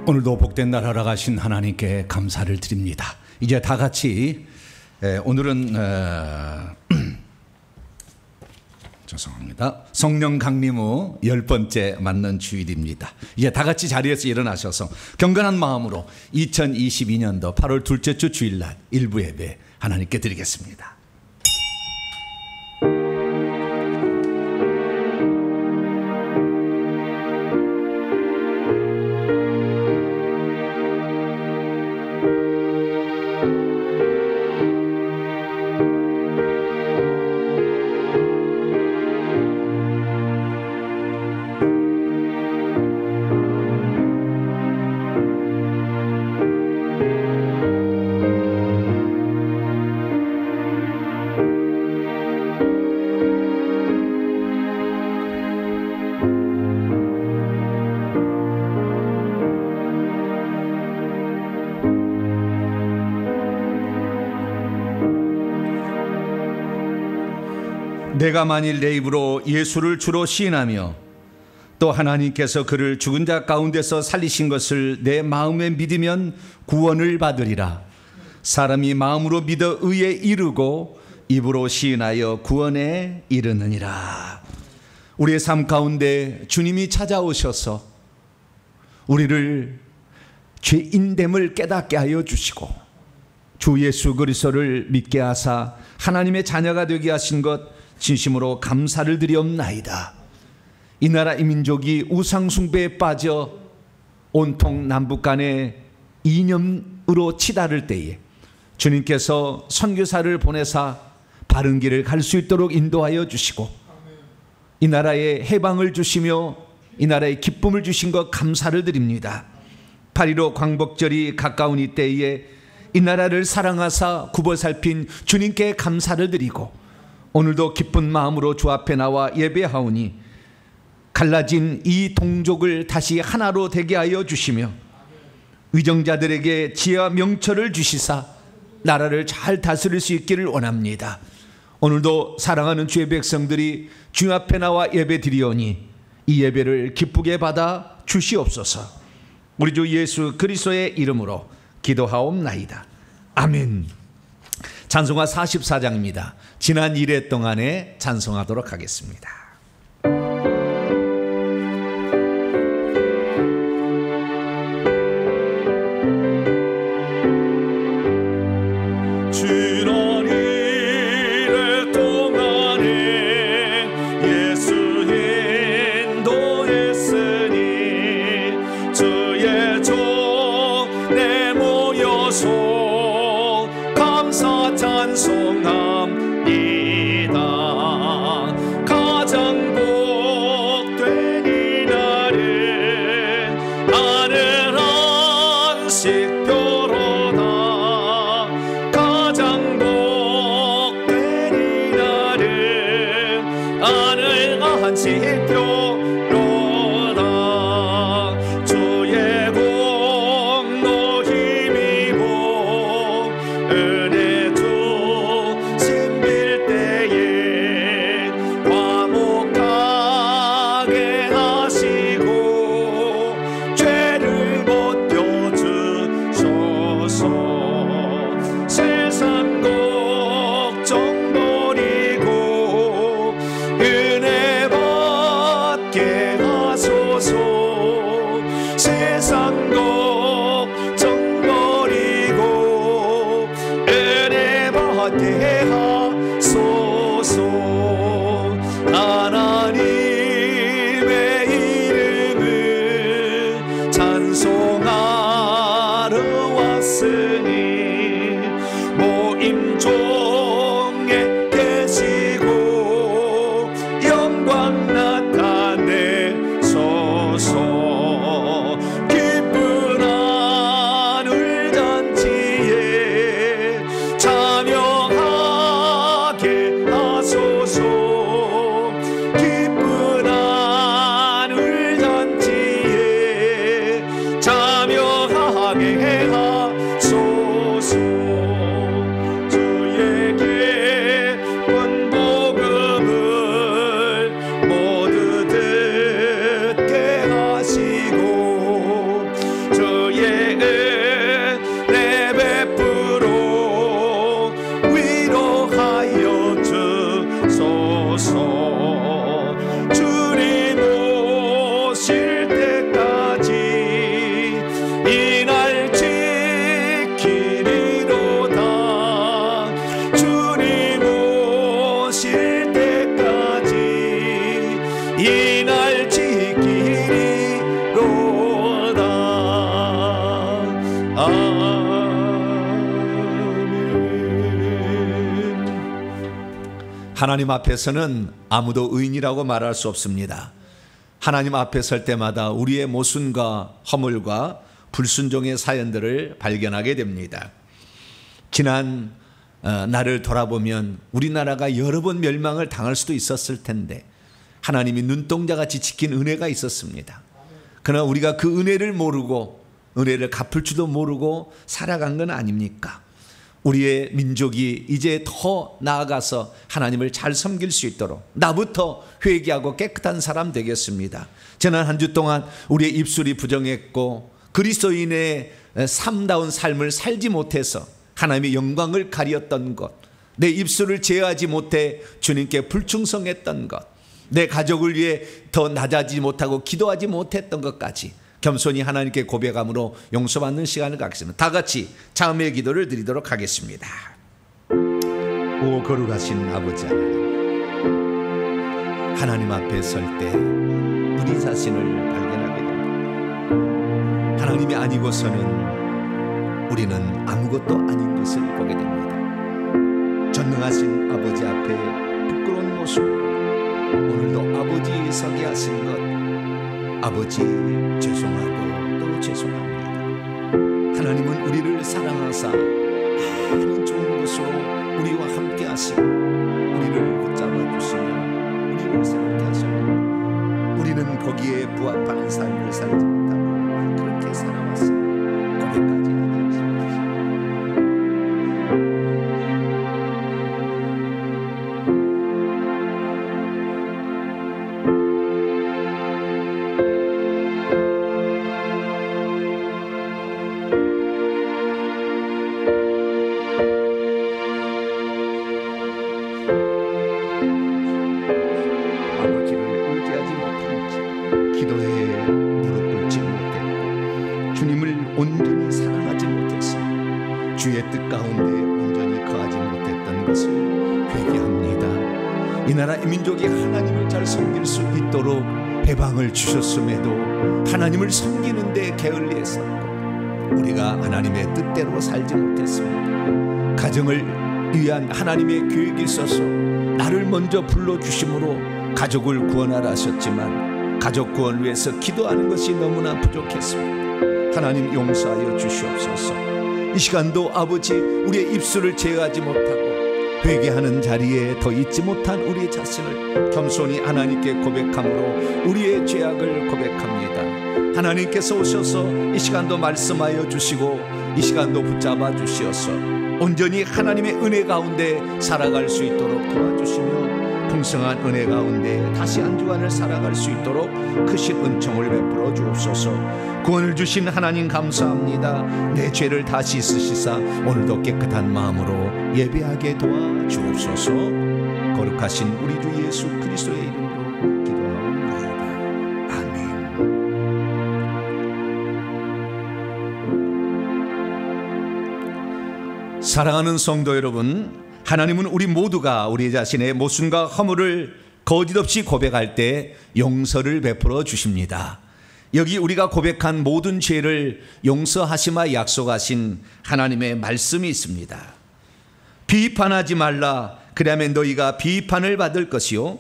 오늘도 복된 날 하러 가신 하나님께 감사를 드립니다. 이제 다 같이 오늘은 죄송합니다. 성령 강림 후 10번째 맞는 주일입니다. 이제 다 같이 자리에서 일어나셔서 경건한 마음으로 2022년도 8월 둘째 주 주일날 일부 예배 하나님께 드리겠습니다. 내가 만일 내 입으로 예수를 주로 시인하며 또 하나님께서 그를 죽은 자 가운데서 살리신 것을 내 마음에 믿으면 구원을 받으리라. 사람이 마음으로 믿어 의에 이르고 입으로 시인하여 구원에 이르느니라. 우리의 삶 가운데 주님이 찾아오셔서 우리를 죄인됨을 깨닫게 하여 주시고 주 예수 그리스도를 믿게 하사 하나님의 자녀가 되게 하신 것 진심으로 감사를 드리옵나이다. 이 나라 이 민족이 우상 숭배에 빠져 온통 남북 간에 이념으로 치달을 때에 주님께서 선교사를 보내사 바른 길을 갈 수 있도록 인도하여 주시고 이 나라에 해방을 주시며 이 나라에 기쁨을 주신 것 감사를 드립니다. 8.15 광복절이 가까운 이 때에 이 나라를 사랑하사 굽어 살핀 주님께 감사를 드리고 오늘도 기쁜 마음으로 주 앞에 나와 예배하오니 갈라진 이 동족을 다시 하나로 되게 하여 주시며 위정자들에게 지혜와 명철을 주시사 나라를 잘 다스릴 수 있기를 원합니다. 오늘도 사랑하는 주의 백성들이 주 앞에 나와 예배 드리오니 이 예배를 기쁘게 받아 주시옵소서. 우리 주 예수 그리스도의 이름으로 기도하옵나이다. 아멘. 찬송가 44장입니다. 지난 1회 동안에 찬송하도록 하겠습니다. 지난 1회 동안에 예수 인도했으니 주의 종에 모여서 감사 찬송합니다. 가장 복된 이날은 하늘 안식표로다. 가장 복된 이날은 하늘 안식표로다. 주의 공로 힘입어 은혜 주신 빌 때에 화목하게 하시고 죄를 벗겨주소서. 세상 걱정 버리고 은혜 받게 하소서. 세상 걱정 버리고 은혜 받게 하소서. 하나님의 이름을 찬송하러 왔으니 모임 중에 계시고 영광 나타내소서. 기쁜 하늘 잔치에 참여하게 하소서. 하나님 앞에서는 아무도 의인이라고 말할 수 없습니다. 하나님 앞에 설 때마다 우리의 모순과 허물과 불순종의 사연들을 발견하게 됩니다. 지난 날을 돌아보면 우리나라가 여러 번 멸망을 당할 수도 있었을 텐데 하나님이 눈동자같이 지킨 은혜가 있었습니다. 그러나 우리가 그 은혜를 모르고 은혜를 갚을 줄도 모르고 살아간 건 아닙니까? 우리의 민족이 이제 더 나아가서 하나님을 잘 섬길 수 있도록 나부터 회개하고 깨끗한 사람 되겠습니다. 지난 한 주 동안 우리의 입술이 부정했고 그리스도인의 삶다운 삶을 살지 못해서 하나님의 영광을 가리었던 것, 내 입술을 제어하지 못해 주님께 불충성했던 것, 내 가족을 위해 더 낮아지지 못하고 기도하지 못했던 것까지 겸손히 하나님께 고백함으로 용서받는 시간을 갖겠습니다. 다 같이 자음의 기도를 드리도록 하겠습니다. 오 거룩하신 아버지 하나님 앞에 설 때 우리 자신을 발견하게 됩니다. 하나님이 아니고서는 우리는 아무것도 아닌 것을 보게 됩니다. 전능하신 아버지 앞에 부끄러운 모습으로 오늘도 아버지 서게 하신 것 아버지 죄송하고 또 죄송합니다. 하나님은 우리를 사랑하사 많은 좋은 것으로 우리와 함께 하시고 우리를 붙잡아 주시며 우리를 새롭게 하셨고 우리는 거기에 부합하는 삶을 살지 못하고 그렇게 살아왔습니다. 고백까지 하셨습니다. 주님을 온전히 사랑하지 못했으며 주의 뜻 가운데 온전히 거하지 못했던 것을 회개합니다. 이 나라 이 민족이 하나님을 잘 섬길 수 있도록 해방을 주셨음에도 하나님을 섬기는 데 게을리했었고 우리가 하나님의 뜻대로 살지 못했습니다. 가정을 위한 하나님의 계획이 있어서 나를 먼저 불러주심으로 가족을 구원하라 하셨지만 가족 구원을 위해서 기도하는 것이 너무나 부족했습니다. 하나님 용서하여 주시옵소서. 이 시간도 아버지 우리의 입술을 제어하지 못하고 회개하는 자리에 더 있지 못한 우리 자신을 겸손히 하나님께 고백함으로 우리의 죄악을 고백합니다. 하나님께서 오셔서 이 시간도 말씀하여 주시고 이 시간도 붙잡아 주시어서 온전히 하나님의 은혜 가운데 살아갈 수 있도록 도와주시며 풍성한 은혜 가운데 다시 한 주간을 살아갈 수 있도록 크신 은총을 베풀어 주옵소서. 구원을 주신 하나님 감사합니다. 내 죄를 다시 씻으시사 오늘도 깨끗한 마음으로 예배하게 도와주옵소서. 거룩하신 우리 주 예수 그리스도의 이름으로 기도하옵나이다. 아멘. 사랑하는 성도 여러분, 하나님은 우리 모두가 우리 자신의 모순과 허물을 거짓 없이 고백할 때 용서를 베풀어 주십니다. 여기 우리가 고백한 모든 죄를 용서하시마 약속하신 하나님의 말씀이 있습니다. 비판하지 말라 그리하면 너희가 비판을 받을 것이요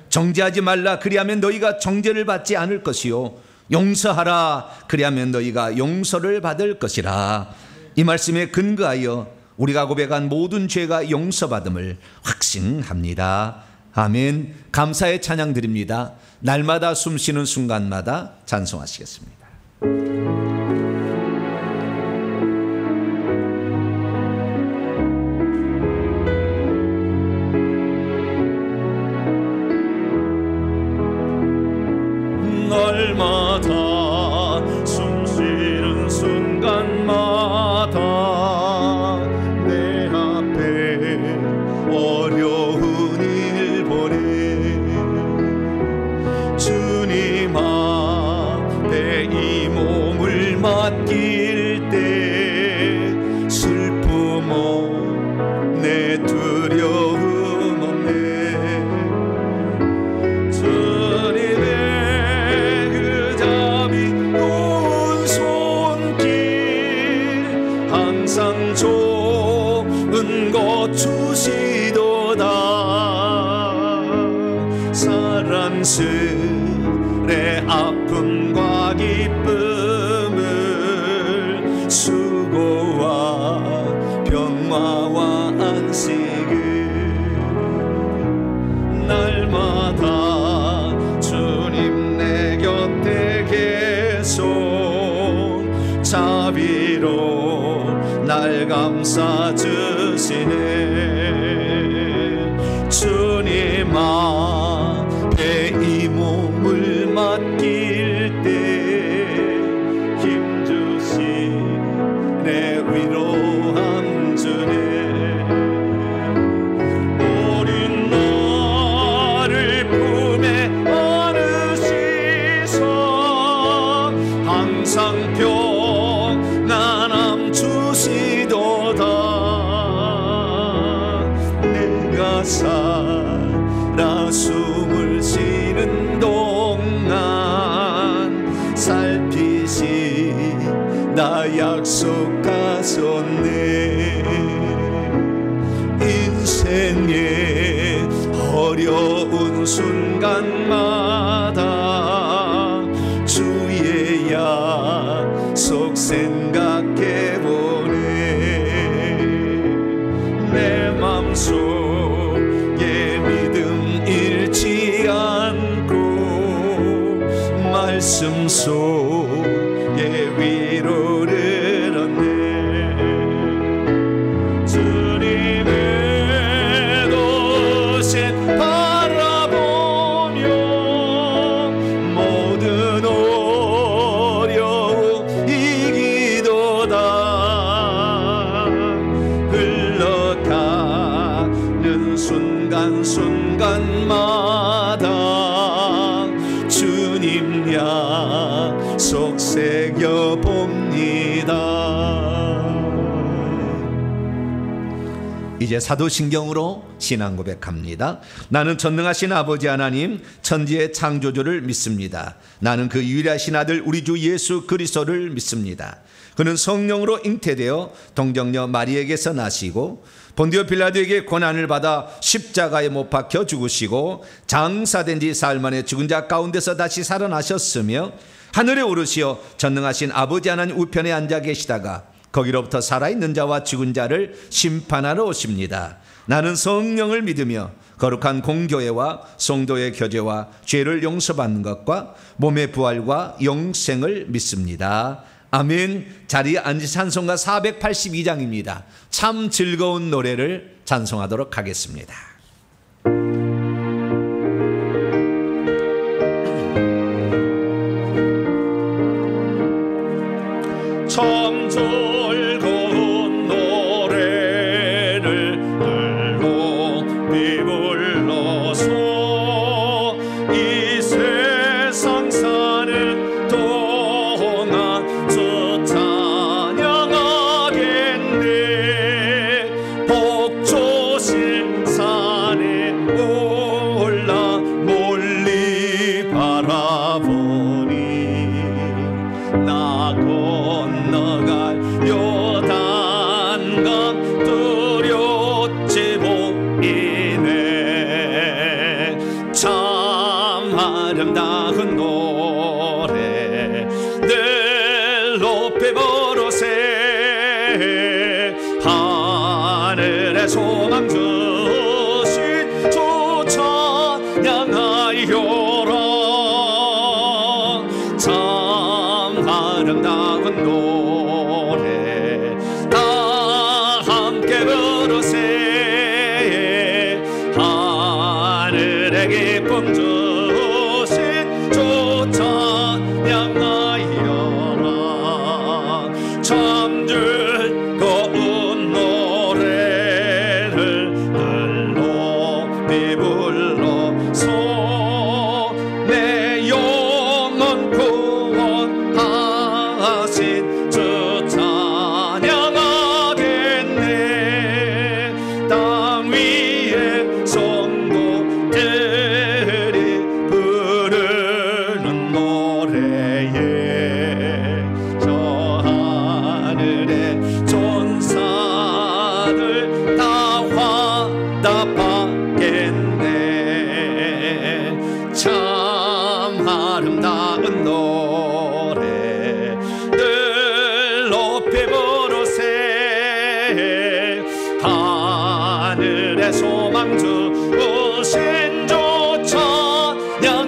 정죄하지 말라 그리하면 너희가 정죄를 받지 않을 것이요 용서하라 그리하면 너희가 용서를 받을 것이라. 이 말씀에 근거하여 우리가 고백한 모든 죄가 용서받음을 확신합니다. 아멘. 감사의 찬양 드립니다. 날마다 숨쉬는 순간마다 찬송하시겠습니다. 날마다 숨쉬는 순간마다 내 앞에 어려운 일 보내 주님 앞에 이 몸을 맡길 때 슬픔 없네 두려움 없네 주님의 그 잠이 놓은 손길 항상 좋은 것 주시도다 상스레 아픔과 기쁨을 수고와 평화와 안식을 날마다 주님 내 곁에 계속 자비로 날 감싸주시네. 주님 앞에 이 몸을 맡길 때 힘주신 내 위로함 주네. 어린 나를 품에 안으시서 항상 평안함 주시도다. 내가 살아 숨을 쉬는 동안 살피시 나 약속하셨네. 인생의 어려운 순간마다 주의 약속 생각해보네. 내 맘속에 믿음 잃지 않고 말씀 속에 위로를 얻네. 주님의 도신 바라보며 모든 어려움 이기도다. 흘러가는 순간순간마다 주님 약속 새겨봅니다. 이제 사도신경으로 신앙 고백합니다. 나는 전능하신 아버지 하나님 천지의 창조주를 믿습니다. 나는 그 유일하신 아들 우리 주 예수 그리스도를 믿습니다. 그는 성령으로 잉태되어 동정녀 마리에게서 나시고 본디오 빌라도에게 고난을 받아 십자가에 못 박혀 죽으시고 장사된 지 사흘 만에 죽은 자 가운데서 다시 살아나셨으며 하늘에 오르시어 전능하신 아버지 하나님 우편에 앉아 계시다가 거기로부터 살아있는 자와 죽은 자를 심판하러 오십니다. 나는 성령을 믿으며 거룩한 공교회와 성도의 교제와 죄를 용서받는 것과 몸의 부활과 영생을 믿습니다. 아멘. 자리에 앉으신 찬송가 482장입니다. 참 즐거운 노래를 찬송하도록 하겠습니다. 참 즐거운 노래를 높이 불러서 이 세상 사는 동안 저 찬양하겠네. 복조실 산에 올라 멀리 바라보니 나 건너갈 요단강 두렵지 보이네. 참 아름다운 노래 늘 높이 부르세. 하늘의 소망 주신 주 찬양하여라. 참 아름다운 노래 다 함께 부르세. 하늘의 기쁨 주신 주 찬양하여라. 참 즐거운 노래를 하늘의 소망 주신 주 찬양하여라.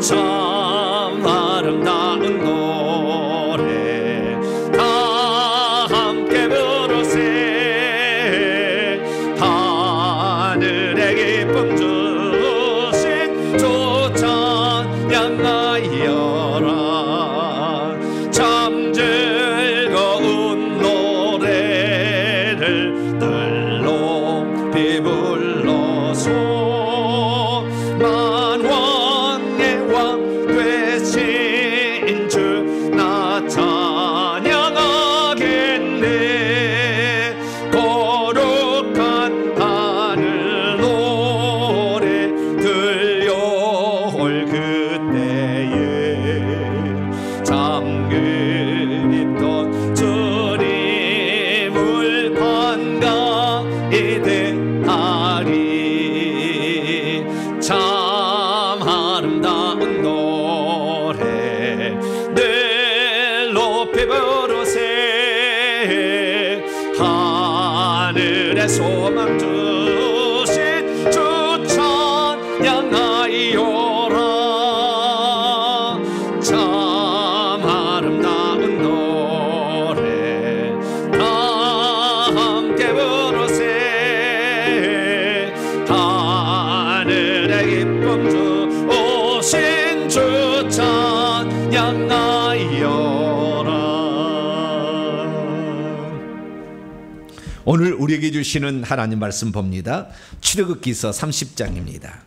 참 아름다운 노래 다 함께 부르세. 하늘의 기쁨 주신 주 찬양하여라. 참 즐거운 노래를 늘 높이 불러서 만왕의 왕 되신 주 나 찬양하겠네. 거룩한 하늘 노래 들려올 그때에 참 그립던 주님을 반가이 대하리. 참 아름다운 노래 늘 높이 부르세. 하늘의 소망 주신 주 찬양하여라. 참 아름다운 노래 다 함께 부르세. 하늘의 기쁨 주신 주 찬양하여라. 오늘 우리에게 주시는 하나님 말씀 봅니다. 출애굽기서 30장입니다.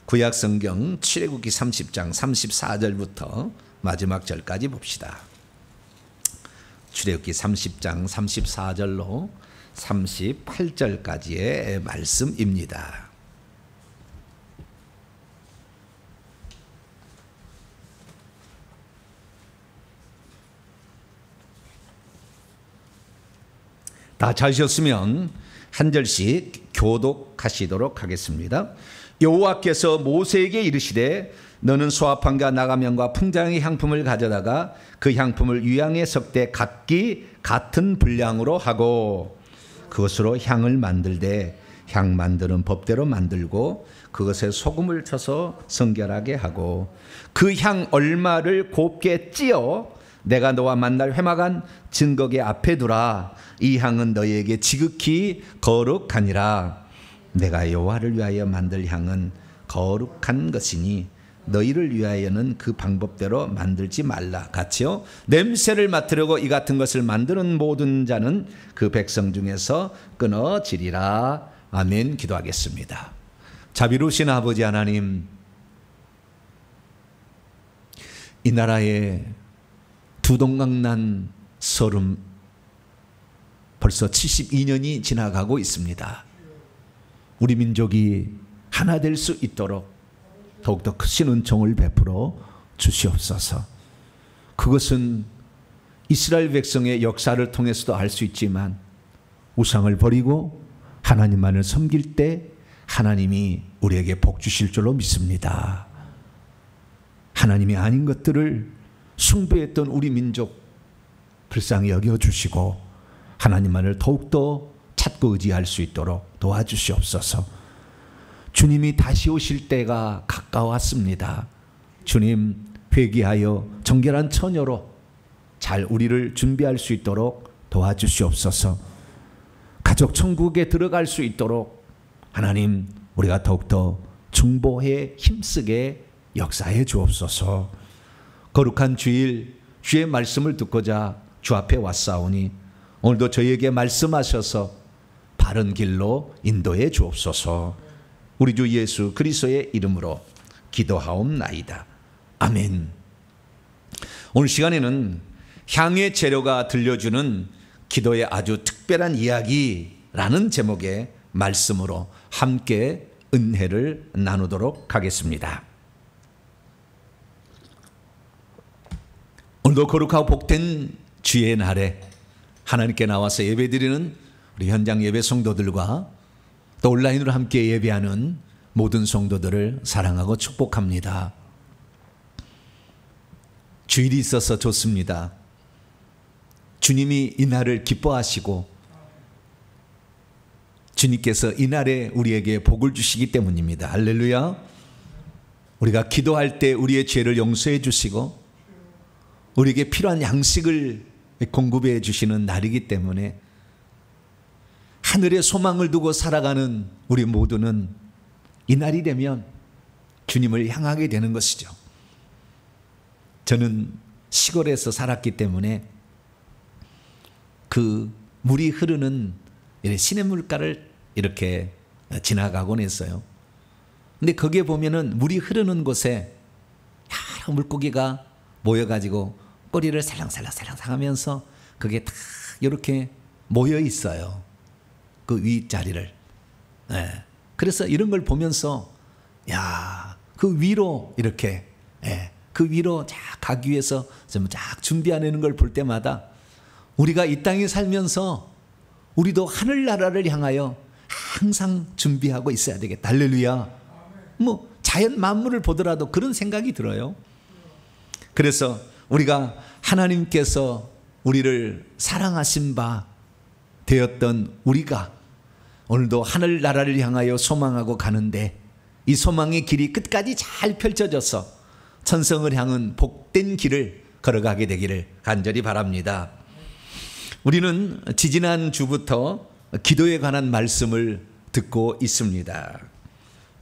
구약 성경 출애굽기 30장 34절부터 마지막 절까지 봅시다. 출애굽기 30장 34절로 38절까지의 말씀입니다. 다 찾으셨으면 한 절씩 교독하시도록 하겠습니다. 여호와께서 모세에게 이르시되 너는 소화판과 나가면과 풍장의 향품을 가져다가 그 향품을 유향에 섞되 각기 같은 분량으로 하고 그것으로 향을 만들되 향 만드는 법대로 만들고 그것에 소금을 쳐서 성결하게 하고 그 향 얼마를 곱게 찌어 내가 너와 만날 회막한 증거계 앞에 두라. 이 향은 너희에게 지극히 거룩하니라. 내가 여호와를 위하여 만들 향은 거룩한 것이니 너희를 위하여는 그 방법대로 만들지 말라. 같이요. 냄새를 맡으려고 이 같은 것을 만드는 모든 자는 그 백성 중에서 끊어지리라. 아멘. 기도하겠습니다. 자비로우신 아버지 하나님, 이 나라에 두동강난 설움 벌써 72년이 지나가고 있습니다. 우리 민족이 하나 될 수 있도록 더욱더 크신 은총을 베풀어 주시옵소서. 그것은 이스라엘 백성의 역사를 통해서도 알 수 있지만 우상을 버리고 하나님만을 섬길 때 하나님이 우리에게 복 주실 줄로 믿습니다. 하나님이 아닌 것들을 숭배했던 우리 민족 불쌍히 여겨주시고 하나님만을 더욱더 찾고 의지할 수 있도록 도와주시옵소서. 주님이 다시 오실 때가 가까웠습니다. 주님, 회개하여 정결한 처녀로 잘 우리를 준비할 수 있도록 도와주시옵소서. 가족 천국에 들어갈 수 있도록 하나님, 우리가 더욱더 중보에 힘쓰게 역사해 주옵소서. 거룩한 주일 주의 말씀을 듣고자 주 앞에 왔사오니 오늘도 저희에게 말씀하셔서 바른 길로 인도해 주옵소서. 우리 주 예수 그리스도의 이름으로 기도하옵나이다. 아멘. 오늘 시간에는 향의 재료가 들려주는 기도의 아주 특별한 이야기라는 제목의 말씀으로 함께 은혜를 나누도록 하겠습니다. 오늘도 거룩하고 복된 주의 날에 하나님께 나와서 예배드리는 우리 현장 예배 성도들과 또 온라인으로 함께 예배하는 모든 성도들을 사랑하고 축복합니다. 주일이 있어서 좋습니다. 주님이 이 날을 기뻐하시고 주님께서 이날에 우리에게 복을 주시기 때문입니다. 할렐루야. 우리가 기도할 때 우리의 죄를 용서해 주시고 우리에게 필요한 양식을 공급해 주시는 날이기 때문에 하늘에 소망을 두고 살아가는 우리 모두는 이 날이 되면 주님을 향하게 되는 것이죠. 저는 시골에서 살았기 때문에 그 물이 흐르는 시냇물가를 이렇게 지나가곤 했어요. 근데 거기에 보면은 물이 흐르는 곳에 여러 물고기가 모여가지고 꼬리를 살랑살랑 하면서 그게 다 이렇게 모여 있어요. 그 윗자리를. 네. 그래서 이런 걸 보면서 야, 그 위로 이렇게 그 위로 쫙 가기 위해서 쫙 준비하는 걸 볼 때마다 우리가 이 땅에 살면서 우리도 하늘나라를 향하여 항상 준비하고 있어야 되겠다. 할렐루야. 뭐 자연 만물을 보더라도 그런 생각이 들어요. 그래서 우리가 하나님께서 우리를 사랑하신 바 되었던 우리가 오늘도 하늘나라를 향하여 소망하고 가는데 이 소망의 길이 끝까지 잘 펼쳐져서 천성을 향한 복된 길을 걸어가게 되기를 간절히 바랍니다. 우리는 지지난 주부터 기도에 관한 말씀을 듣고 있습니다.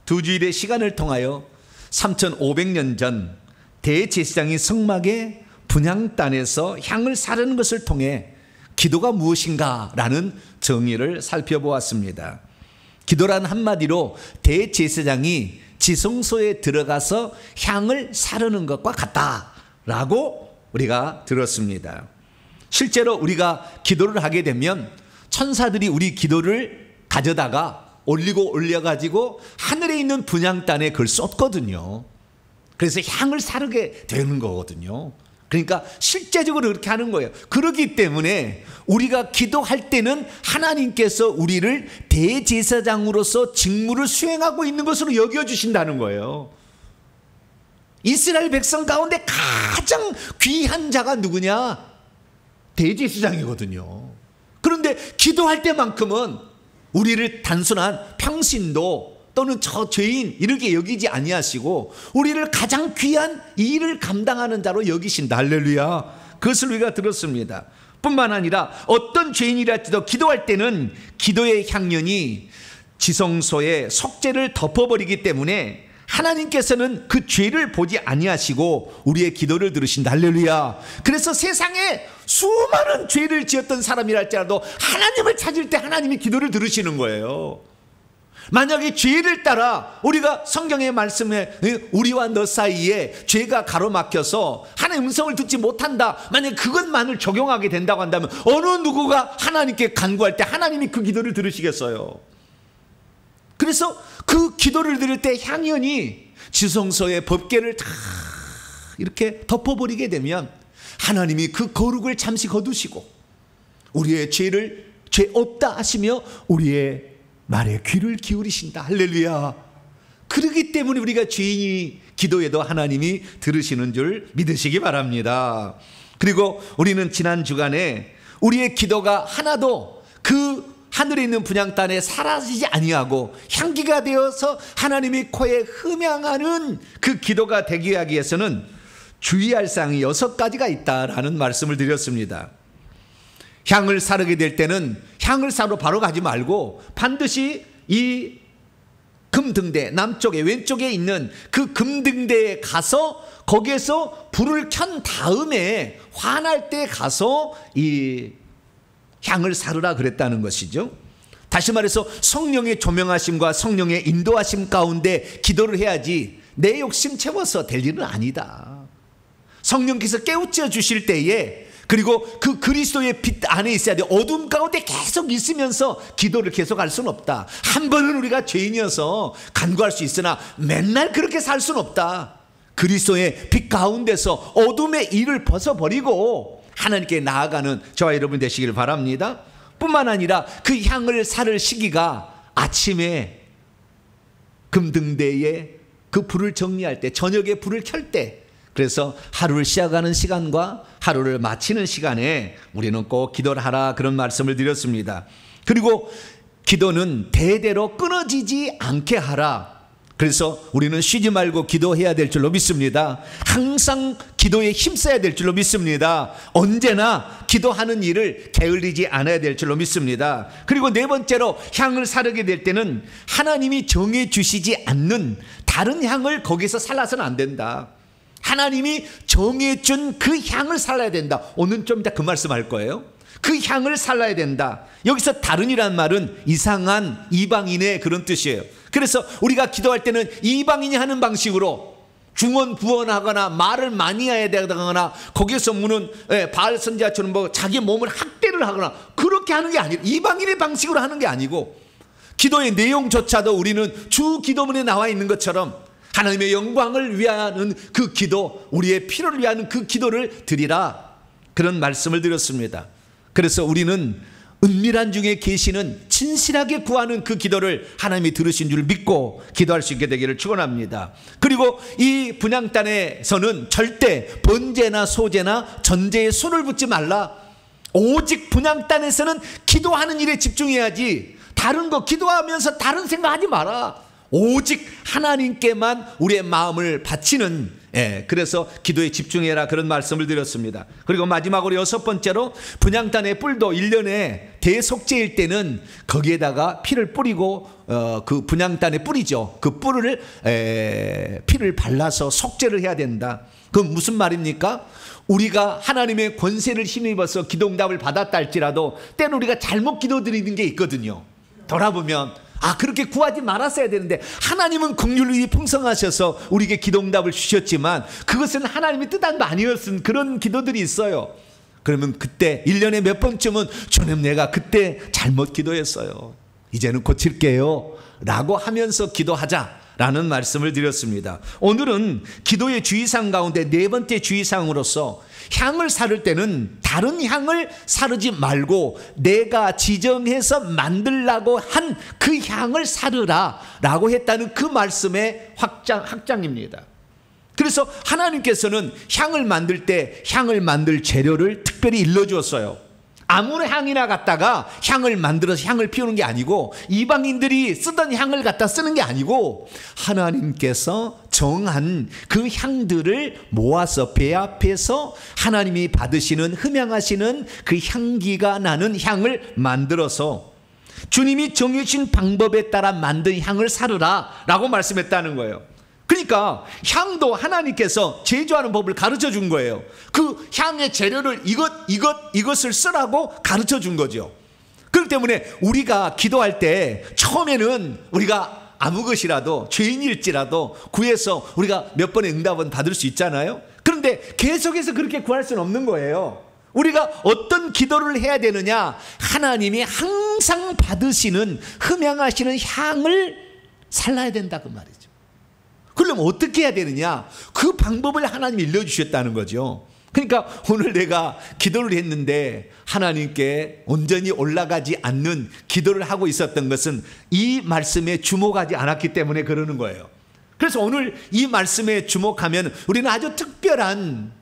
두 주일의 시간을 통하여 3500년 전 대제사장이 성막의 분향단에서 향을 사르는 것을 통해 기도가 무엇인가라는 정의를 살펴보았습니다. 기도란 한마디로 대제사장이 지성소에 들어가서 향을 사르는 것과 같다라고 우리가 들었습니다. 실제로 우리가 기도를 하게 되면 천사들이 우리 기도를 가져다가 올려가지고 하늘에 있는 분향단에 그걸 쏟거든요. 그래서 향을 사르게 되는 거거든요. 그러니까 실제적으로 그렇게 하는 거예요. 그렇기 때문에 우리가 기도할 때는 하나님께서 우리를 대제사장으로서 직무를 수행하고 있는 것으로 여겨주신다는 거예요. 이스라엘 백성 가운데 가장 귀한 자가 누구냐? 대제사장이거든요. 그런데 기도할 때만큼은 우리를 단순한 평신도 또는 저 죄인 이렇게 여기지 아니하시고 우리를 가장 귀한 이 일을 감당하는 자로 여기신다. 할렐루야. 그것을 우리가 들었습니다. 뿐만 아니라 어떤 죄인이랄지도 기도할 때는 기도의 향연이 지성소의 속죄를 덮어버리기 때문에 하나님께서는 그 죄를 보지 아니하시고 우리의 기도를 들으신다. 할렐루야. 그래서 세상에 수많은 죄를 지었던 사람이랄지라도 하나님을 찾을 때 하나님이 기도를 들으시는 거예요. 만약에 죄를 따라 우리가 성경의 말씀에 우리와 너 사이에 죄가 가로막혀서 하나님의 음성을 듣지 못한다, 만약에 그것만을 적용하게 된다고 한다면 어느 누구가 하나님께 간구할 때 하나님이 그 기도를 들으시겠어요? 그래서 그 기도를 들을 때 향연이 지성소의 법궤를 다 이렇게 덮어버리게 되면 하나님이 그 거룩을 잠시 거두시고 우리의 죄를 죄 없다 하시며 우리의 말에 귀를 기울이신다. 할렐루야. 그렇기 때문에 우리가 죄인이 기도해도 하나님이 들으시는 줄 믿으시기 바랍니다. 그리고 우리는 지난 주간에 우리의 기도가 하나도 그 하늘에 있는 분향단에 사라지지 아니하고 향기가 되어서 하나님의 코에 흠향하는 그 기도가 되게 하기 위해서는 주의할 사항이 6가지가 있다라는 말씀을 드렸습니다. 향을 사르게 될 때는 향을 사러 바로 가지 말고 반드시 이 금등대 남쪽에 왼쪽에 있는 그 금등대에 가서 거기에서 불을 켠 다음에 환할 때 가서 이 향을 사르라 그랬다는 것이죠. 다시 말해서 성령의 조명하심과 성령의 인도하심 가운데 기도를 해야지 내 욕심 채워서 될 일은 아니다. 성령께서 깨우쳐 주실 때에 그리고 그 그리스도의 빛 안에 있어야 돼. 어둠 가운데 계속 있으면서 기도를 계속 할 수는 없다. 한 번은 우리가 죄인이어서 간구할 수 있으나 맨날 그렇게 살 수는 없다. 그리스도의 빛 가운데서 어둠의 일을 벗어버리고 하나님께 나아가는 저와 여러분 되시길 바랍니다. 뿐만 아니라 그 향을 사를 시기가 아침에 금등대에 그 불을 정리할 때, 저녁에 불을 켤 때, 그래서 하루를 시작하는 시간과 하루를 마치는 시간에 우리는 꼭 기도를 하라 그런 말씀을 드렸습니다. 그리고 기도는 대대로 끊어지지 않게 하라. 그래서 우리는 쉬지 말고 기도해야 될 줄로 믿습니다. 항상 기도에 힘써야 될 줄로 믿습니다. 언제나 기도하는 일을 게을리지 않아야 될 줄로 믿습니다. 그리고 네 번째로 향을 사르게 될 때는 하나님이 정해 주시지 않는 다른 향을 거기서 살라서는 안 된다. 하나님이 정해준 그 향을 살라야 된다. 오늘 좀 이따 그 말씀할 거예요. 그 향을 살라야 된다. 여기서 다른이란 말은 이상한 이방인의 그런 뜻이에요. 그래서 우리가 기도할 때는 이방인이 하는 방식으로 중언부언하거나 말을 많이 해야 되거나 거기에서 무는 바알 선지자처럼 뭐 자기 몸을 학대를 하거나 그렇게 하는 게 아니고 이방인의 방식으로 하는 게 아니고 기도의 내용조차도 우리는 주 기도문에 나와 있는 것처럼 하나님의 영광을 위하는 그 기도, 우리의 필요를 위하는 그 기도를 드리라, 그런 말씀을 드렸습니다. 그래서 우리는 은밀한 중에 계시는 진실하게 구하는 그 기도를 하나님이 들으신 줄 믿고 기도할 수 있게 되기를 축원합니다. 그리고 이 분향단에서는 절대 번제나 소제나 전제에 손을 붓지 말라. 오직 분향단에서는 기도하는 일에 집중해야지 다른 거 기도하면서 다른 생각하지 마라. 오직 하나님께만 우리의 마음을 바치는, 그래서 기도에 집중해라, 그런 말씀을 드렸습니다. 그리고 마지막으로 여섯 번째로 분향단의 뿔도 1년에 대속제일 때는 거기에다가 피를 뿌리고 그 분향단에 뿌리죠. 그 뿔을 피를 발라서 속죄를 해야 된다. 그건 무슨 말입니까? 우리가 하나님의 권세를 힘입어서 기도응답을 받았다 할지라도 때는 우리가 잘못 기도드리는 게 있거든요. 돌아보면 그렇게 구하지 말았어야 되는데 하나님은 긍휼이 풍성하셔서 우리에게 기도응답을 주셨지만 그것은 하나님이 뜻한 바 아니었은 그런 기도들이 있어요. 그러면 그때 1년에 몇 번쯤은 주님 내가 그때 잘못 기도했어요, 이제는 고칠게요 라고 하면서 기도하자라는 말씀을 드렸습니다. 오늘은 기도의 주의사항 가운데 네 번째 주의사항으로서 향을 사를 때는 다른 향을 사르지 말고 내가 지정해서 만들라고 한 그 향을 사르라 라고 했다는 그 말씀의 확장입니다. 그래서 하나님께서는 향을 만들 때 향을 만들 재료를 특별히 일러주었어요. 아무나 향이나 갖다가 향을 만들어서 향을 피우는 게 아니고 이방인들이 쓰던 향을 갖다 쓰는 게 아니고 하나님께서 정한 그 향들을 모아서 배 앞에서 하나님이 받으시는 흠향하시는 그 향기가 나는 향을 만들어서 주님이 정해주신 방법에 따라 만든 향을 사르라 라고 말씀했다는 거예요. 그러니까 향도 하나님께서 제조하는 법을 가르쳐 준 거예요. 그 향의 재료를 이것을 쓰라고 가르쳐 준 거죠. 그렇기 때문에 우리가 기도할 때 처음에는 우리가 아무 것이라도 죄인일지라도 구해서 우리가 몇 번의 응답은 받을 수 있잖아요. 그런데 계속해서 그렇게 구할 수는 없는 거예요. 우리가 어떤 기도를 해야 되느냐, 하나님이 항상 받으시는 흠향하시는 향을 살라야 된다 그 말이죠. 그러면 어떻게 해야 되느냐, 그 방법을 하나님이 일러주셨다는 거죠. 그러니까 오늘 내가 기도를 했는데 하나님께 온전히 올라가지 않는 기도를 하고 있었던 것은 이 말씀에 주목하지 않았기 때문에 그러는 거예요. 그래서 오늘 이 말씀에 주목하면 우리는 아주 특별한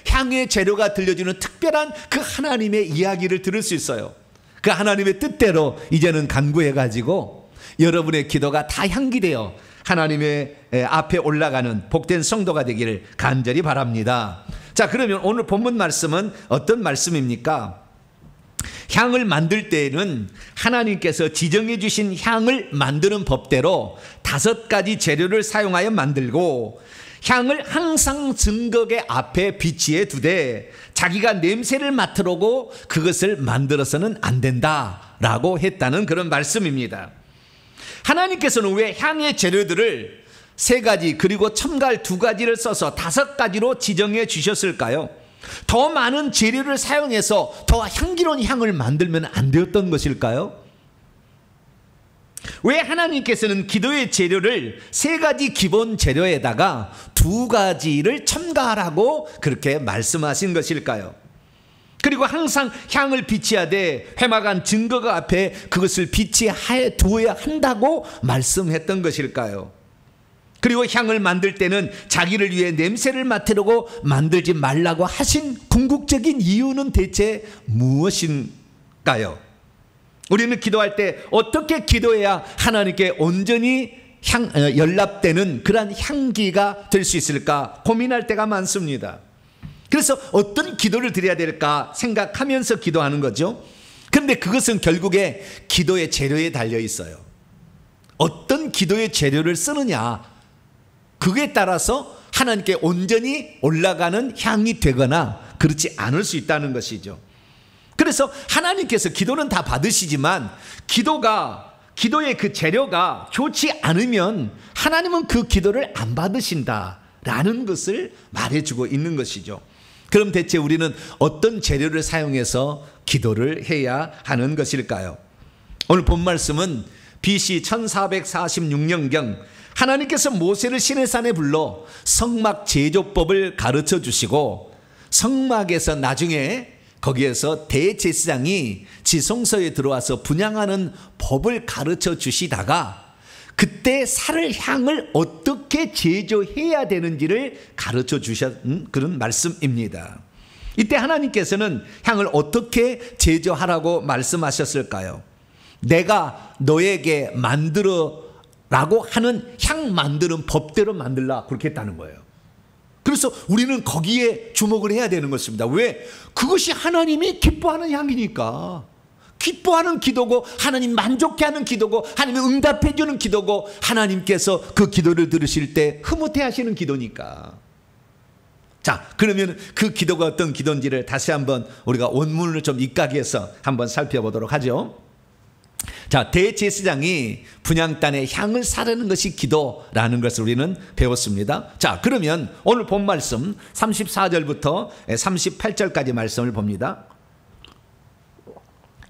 향의 재료가 들려주는 특별한 그 하나님의 이야기를 들을 수 있어요. 그 하나님의 뜻대로 이제는 간구해가지고 여러분의 기도가 다 향기되어 하나님의 앞에 올라가는 복된 성도가 되기를 간절히 바랍니다. 자, 그러면 오늘 본문 말씀은 어떤 말씀입니까? 향을 만들 때에는 하나님께서 지정해 주신 향을 만드는 법대로 5가지 재료를 사용하여 만들고 향을 항상 증거계 앞에 비치해 두되 자기가 냄새를 맡으려고 그것을 만들어서는 안 된다라고 했다는 그런 말씀입니다. 하나님께서는 왜 향의 재료들을 3가지 그리고 첨가할 2가지를 써서 5가지로 지정해 주셨을까요? 더 많은 재료를 사용해서 더 향기로운 향을 만들면 안 되었던 것일까요? 왜 하나님께서는 기도의 재료를 3가지 기본 재료에다가 2가지를 첨가하라고 그렇게 말씀하신 것일까요? 그리고 항상 향을 비치하되 회막안 증거가 앞에 그것을 비치해 두어야 한다고 말씀했던 것일까요? 그리고 향을 만들 때는 자기를 위해 냄새를 맡으려고 만들지 말라고 하신 궁극적인 이유는 대체 무엇인가요? 우리는 기도할 때 어떻게 기도해야 하나님께 온전히 연락되는 그러한 향기가 될 수 있을까 고민할 때가 많습니다. 그래서 어떤 기도를 드려야 될까 생각하면서 기도하는 거죠. 그런데 그것은 결국에 기도의 재료에 달려 있어요. 어떤 기도의 재료를 쓰느냐, 그에 따라서 하나님께 온전히 올라가는 향이 되거나 그렇지 않을 수 있다는 것이죠. 그래서 하나님께서 기도는 다 받으시지만 기도의 그 재료가 좋지 않으면 하나님은 그 기도를 안 받으신다라는 것을 말해주고 있는 것이죠. 그럼 대체 우리는 어떤 재료를 사용해서 기도를 해야 하는 것일까요? 오늘 본 말씀은 BC 1446년경 하나님께서 모세를 시내산에 불러 성막 제조법을 가르쳐 주시고, 성막에서 나중에 거기에서 대제사장이 지성소에 들어와서 분향하는 법을 가르쳐 주시다가 그때 향을 어떻게 제조해야 되는지를 가르쳐 주신 그런 말씀입니다. 이때 하나님께서는 향을 어떻게 제조하라고 말씀하셨을까요? 내가 너에게 만들어라고 하는 향 만드는 법대로 만들라, 그렇게 했다는 거예요. 그래서 우리는 거기에 주목을 해야 되는 것입니다. 왜? 그것이 하나님이 기뻐하는 향이니까. 기뻐하는 기도고, 하나님 만족해 하는 기도고, 하나님이 응답해 주는 기도고, 하나님께서 그 기도를 들으실 때 흐뭇해 하시는 기도니까. 자, 그러면 그 기도가 어떤 기도인지를 다시 한번 우리가 원문을 좀 입각해서 한번 살펴보도록 하죠. 자, 대제사장이 분향단에 향을 사르는 것이 기도라는 것을 우리는 배웠습니다. 자, 그러면 오늘 본 말씀 34절부터 38절까지 말씀을 봅니다.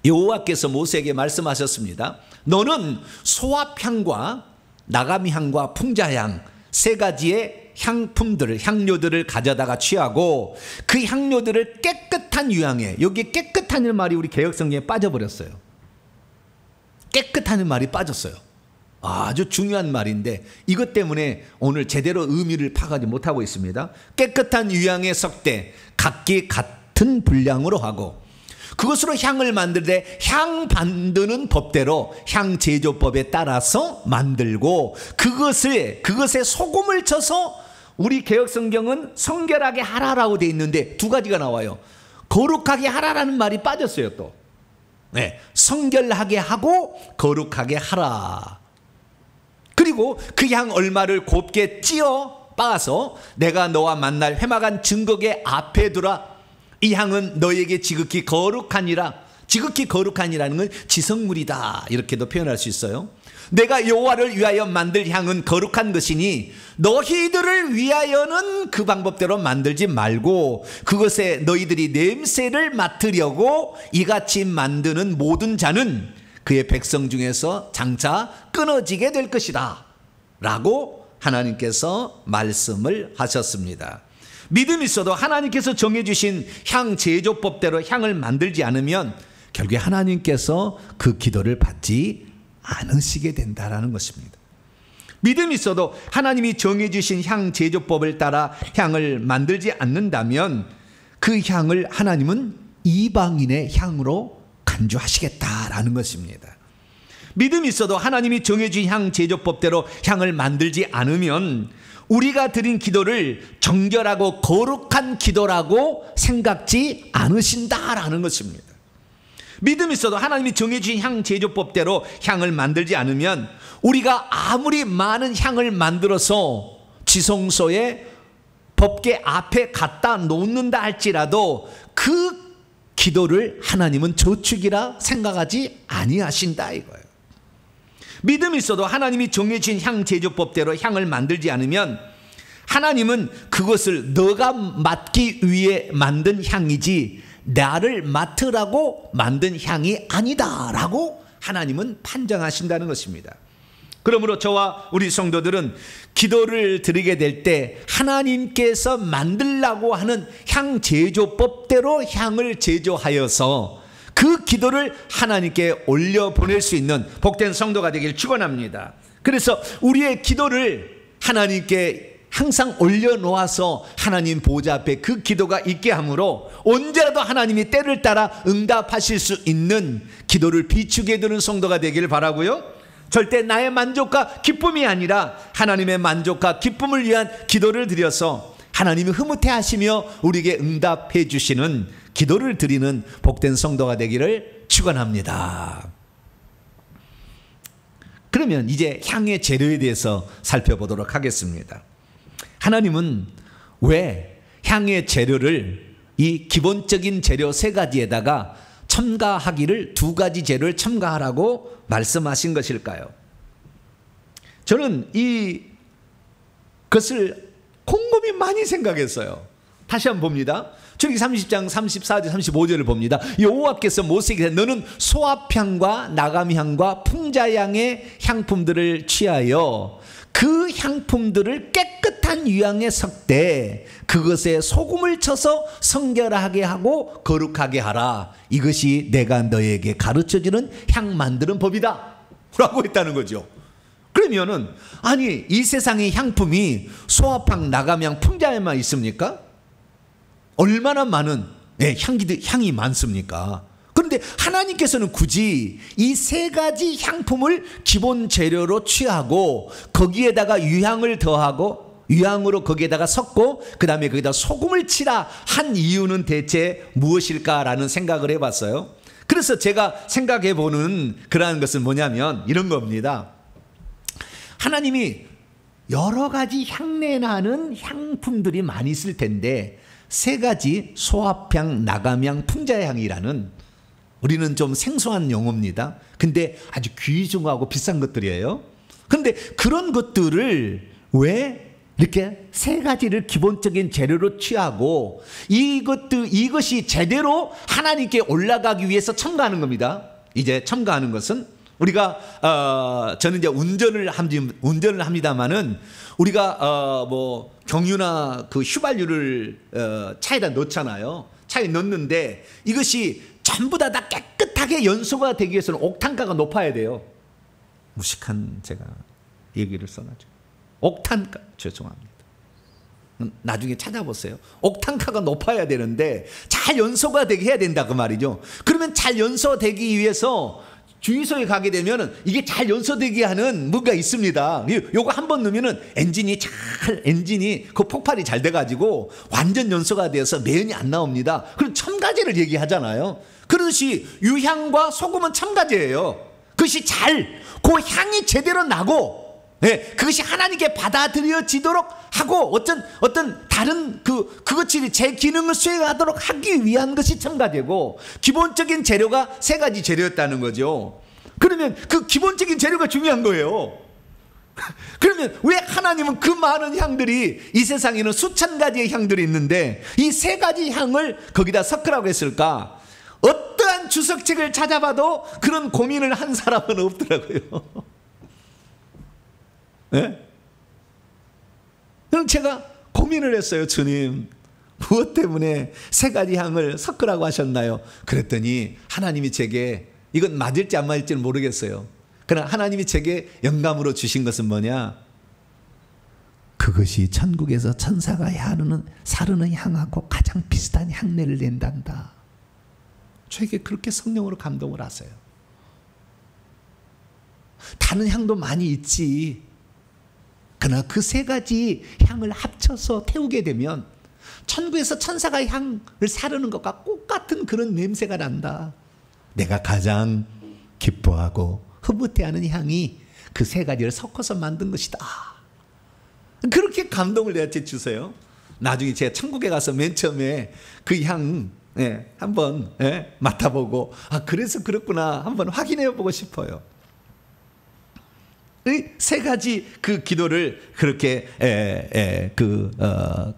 여호와께서 모세에게 말씀하셨습니다. 너는 소합향과 나감향과 풍자향 세 가지의 향료들을 가져다가 취하고 그 향료들을 깨끗한 유향에, 여기 깨끗한 말이 우리 개역성경에 빠져버렸어요. 깨끗한 말이 빠졌어요. 아주 중요한 말인데 이것 때문에 오늘 제대로 의미를 파악하지 못하고 있습니다. 깨끗한 유향에 섞되 각기 같은 분량으로 하고 그것으로 향을 만들되 향 만드는 법대로 향 제조법에 따라서 만들고 그것에 소금을 쳐서, 우리 개역성경은 성결하게 하라라고 되어 있는데 두 가지가 나와요. 거룩하게 하라라는 말이 빠졌어요. 또 성결하게 하고 거룩하게 하라. 그리고 그 향 얼마를 곱게 찌어 빻아서 내가 너와 만날 회막한 증거계 앞에 두라. 이 향은 너에게 지극히 거룩하니라. 지극히 거룩하니라는 건 지성물이다, 이렇게도 표현할 수 있어요. 내가 여호와를 위하여 만들 향은 거룩한 것이니 너희들을 위하여는 그 방법대로 만들지 말고 그것에 너희들이 냄새를 맡으려고 이같이 만드는 모든 자는 그의 백성 중에서 장차 끊어지게 될 것이다 라고 하나님께서 말씀을 하셨습니다. 믿음이 있어도 하나님께서 정해주신 향 제조법대로 향을 만들지 않으면 결국에 하나님께서 그 기도를 받지 않으시게 된다라는 것입니다. 믿음이 있어도 하나님이 정해주신 향 제조법을 따라 향을 만들지 않는다면 그 향을 하나님은 이방인의 향으로 간주하시겠다라는 것입니다. 믿음이 있어도 하나님이 정해준 향 제조법대로 향을 만들지 않으면 우리가 드린 기도를 정결하고 거룩한 기도라고 생각지 않으신다라는 것입니다. 믿음이 있어도 하나님이 정해주신 향 제조법대로 향을 만들지 않으면 우리가 아무리 많은 향을 만들어서 지성소에 법궤 앞에 갖다 놓는다 할지라도 그 기도를 하나님은 저축이라 생각하지 아니하신다 이거예요. 믿음이 있어도 하나님이 정해주신 향 제조법대로 향을 만들지 않으면 하나님은 그것을 너가 맡기 위해 만든 향이지 나를 맡으라고 만든 향이 아니다라고 하나님은 판정하신다는 것입니다. 그러므로 저와 우리 성도들은 기도를 드리게 될 때 하나님께서 만들라고 하는 향 제조법대로 향을 제조하여서 그 기도를 하나님께 올려보낼 수 있는 복된 성도가 되길 축원합니다. 그래서 우리의 기도를 하나님께 항상 올려놓아서 하나님 보좌 앞에 그 기도가 있게 하므로 언제라도 하나님이 때를 따라 응답하실 수 있는 기도를 비추게 되는 성도가 되기를 바라고요. 절대 나의 만족과 기쁨이 아니라 하나님의 만족과 기쁨을 위한 기도를 드려서 하나님이 흐뭇해 하시며 우리에게 응답해 주시는 기도를 드리는 복된 성도가 되기를 축원합니다. 그러면 이제 향의 재료에 대해서 살펴보도록 하겠습니다. 하나님은 왜 향의 재료를 이 기본적인 재료 세 가지에다가 첨가하기를 두 가지 재료를 첨가하라고 말씀하신 것일까요? 저는 이것을 곰곰이 많이 생각했어요. 다시 한번 봅니다. 출애굽기 30장 34절 35절을 봅니다. 여호와께서 모세에게 너는 소합향과 나감향과 풍자향의 향품들을 취하여 그 향품들을 깨끗한 유향에 섞되 그것에 소금을 쳐서 성결하게 하고 거룩하게 하라. 이것이 내가 너에게 가르쳐주는 향 만드는 법이다 라고 했다는 거죠. 그러면은 아니 이 세상의 향품이 소합향, 나감향, 풍자향만 있습니까? 얼마나 많은 향이 많습니까? 그런데 하나님께서는 굳이 이 세 가지 향품을 기본 재료로 취하고 거기에다가 유향을 더하고 유향으로 거기에다가 섞고 그 다음에 거기다 소금을 치라 한 이유는 대체 무엇일까라는 생각을 해봤어요. 그래서 제가 생각해 보는 그러한 것은 뭐냐면 이런 겁니다. 하나님이 여러 가지 향내 나는 향품들이 많이 있을 텐데 세 가지 소합향, 나감향, 풍자향이라는 우리는 좀 생소한 용어입니다. 근데 아주 귀중하고 비싼 것들이에요. 그런데 그런 것들을 왜 이렇게 세 가지를 기본적인 재료로 취하고 이것이 제대로 하나님께 올라가기 위해서 첨가하는 겁니다. 이제 첨가하는 것은 우리가 저는 이제 운전을 합니다만은 우리가 뭐 경유나 그 휘발유를 차에다 넣잖아요. 차에 넣는데 이것이 전부 다 깨끗하게 연소가 되기 위해서는 옥탄가가 높아야 돼요. 무식한 제가 얘기를 써가지고 옥탄가 죄송합니다. 나중에 찾아보세요. 옥탄가가 높아야 되는데 잘 연소가 되게 해야 된다 그 말이죠. 그러면 잘 연소되기 위해서 주유소에 가게 되면은 이게 잘 연소되게 하는 뭔가 있습니다. 요거 한번 넣으면은 엔진이 그 폭발이 잘 돼가지고 완전 연소가 되어서 매연이 안 나옵니다. 그럼 첨가제를 얘기하잖아요. 그러듯이 유향과 소금은 첨가제예요. 그것이 그 향이 제대로 나고, 그것이 하나님께 받아들여지도록 하고 어떤 다른 그것이 제 기능을 수행하도록 하기 위한 것이 첨가제고 기본적인 재료가 세 가지 재료였다는 거죠. 그러면 그 기본적인 재료가 중요한 거예요. 그러면 왜 하나님은 그 많은 향들이 이 세상에는 수천 가지의 향들이 있는데 이 세 가지 향을 거기다 섞으라고 했을까? 어떠한 주석책을 찾아봐도 그런 고민을 한 사람은 없더라고요. 네? 그럼 제가 고민을 했어요. 주님, 무엇 때문에 세 가지 향을 섞으라고 하셨나요? 그랬더니 하나님이 제게 이건 맞을지 안 맞을지는 모르겠어요. 그러나 하나님이 제게 영감으로 주신 것은 뭐냐? 그것이 천국에서 천사가 사르는 향하고 가장 비슷한 향내를 낸단다. 저에게 그렇게 성령으로 감동을 하세요. 다른 향도 많이 있지. 그러나 그 세 가지 향을 합쳐서 태우게 되면 천국에서 천사가 향을 사르는 것과 똑같은 그런 냄새가 난다. 내가 가장 기뻐하고 흐뭇해하는 향이 그 세 가지를 섞어서 만든 것이다. 그렇게 감동을 내한테 주세요. 나중에 제가 천국에 가서 맨 처음에 그 향 한번 맡아보고 그래서 그렇구나 한번 확인해 보고 싶어요. 세 가지 그 기도를 그렇게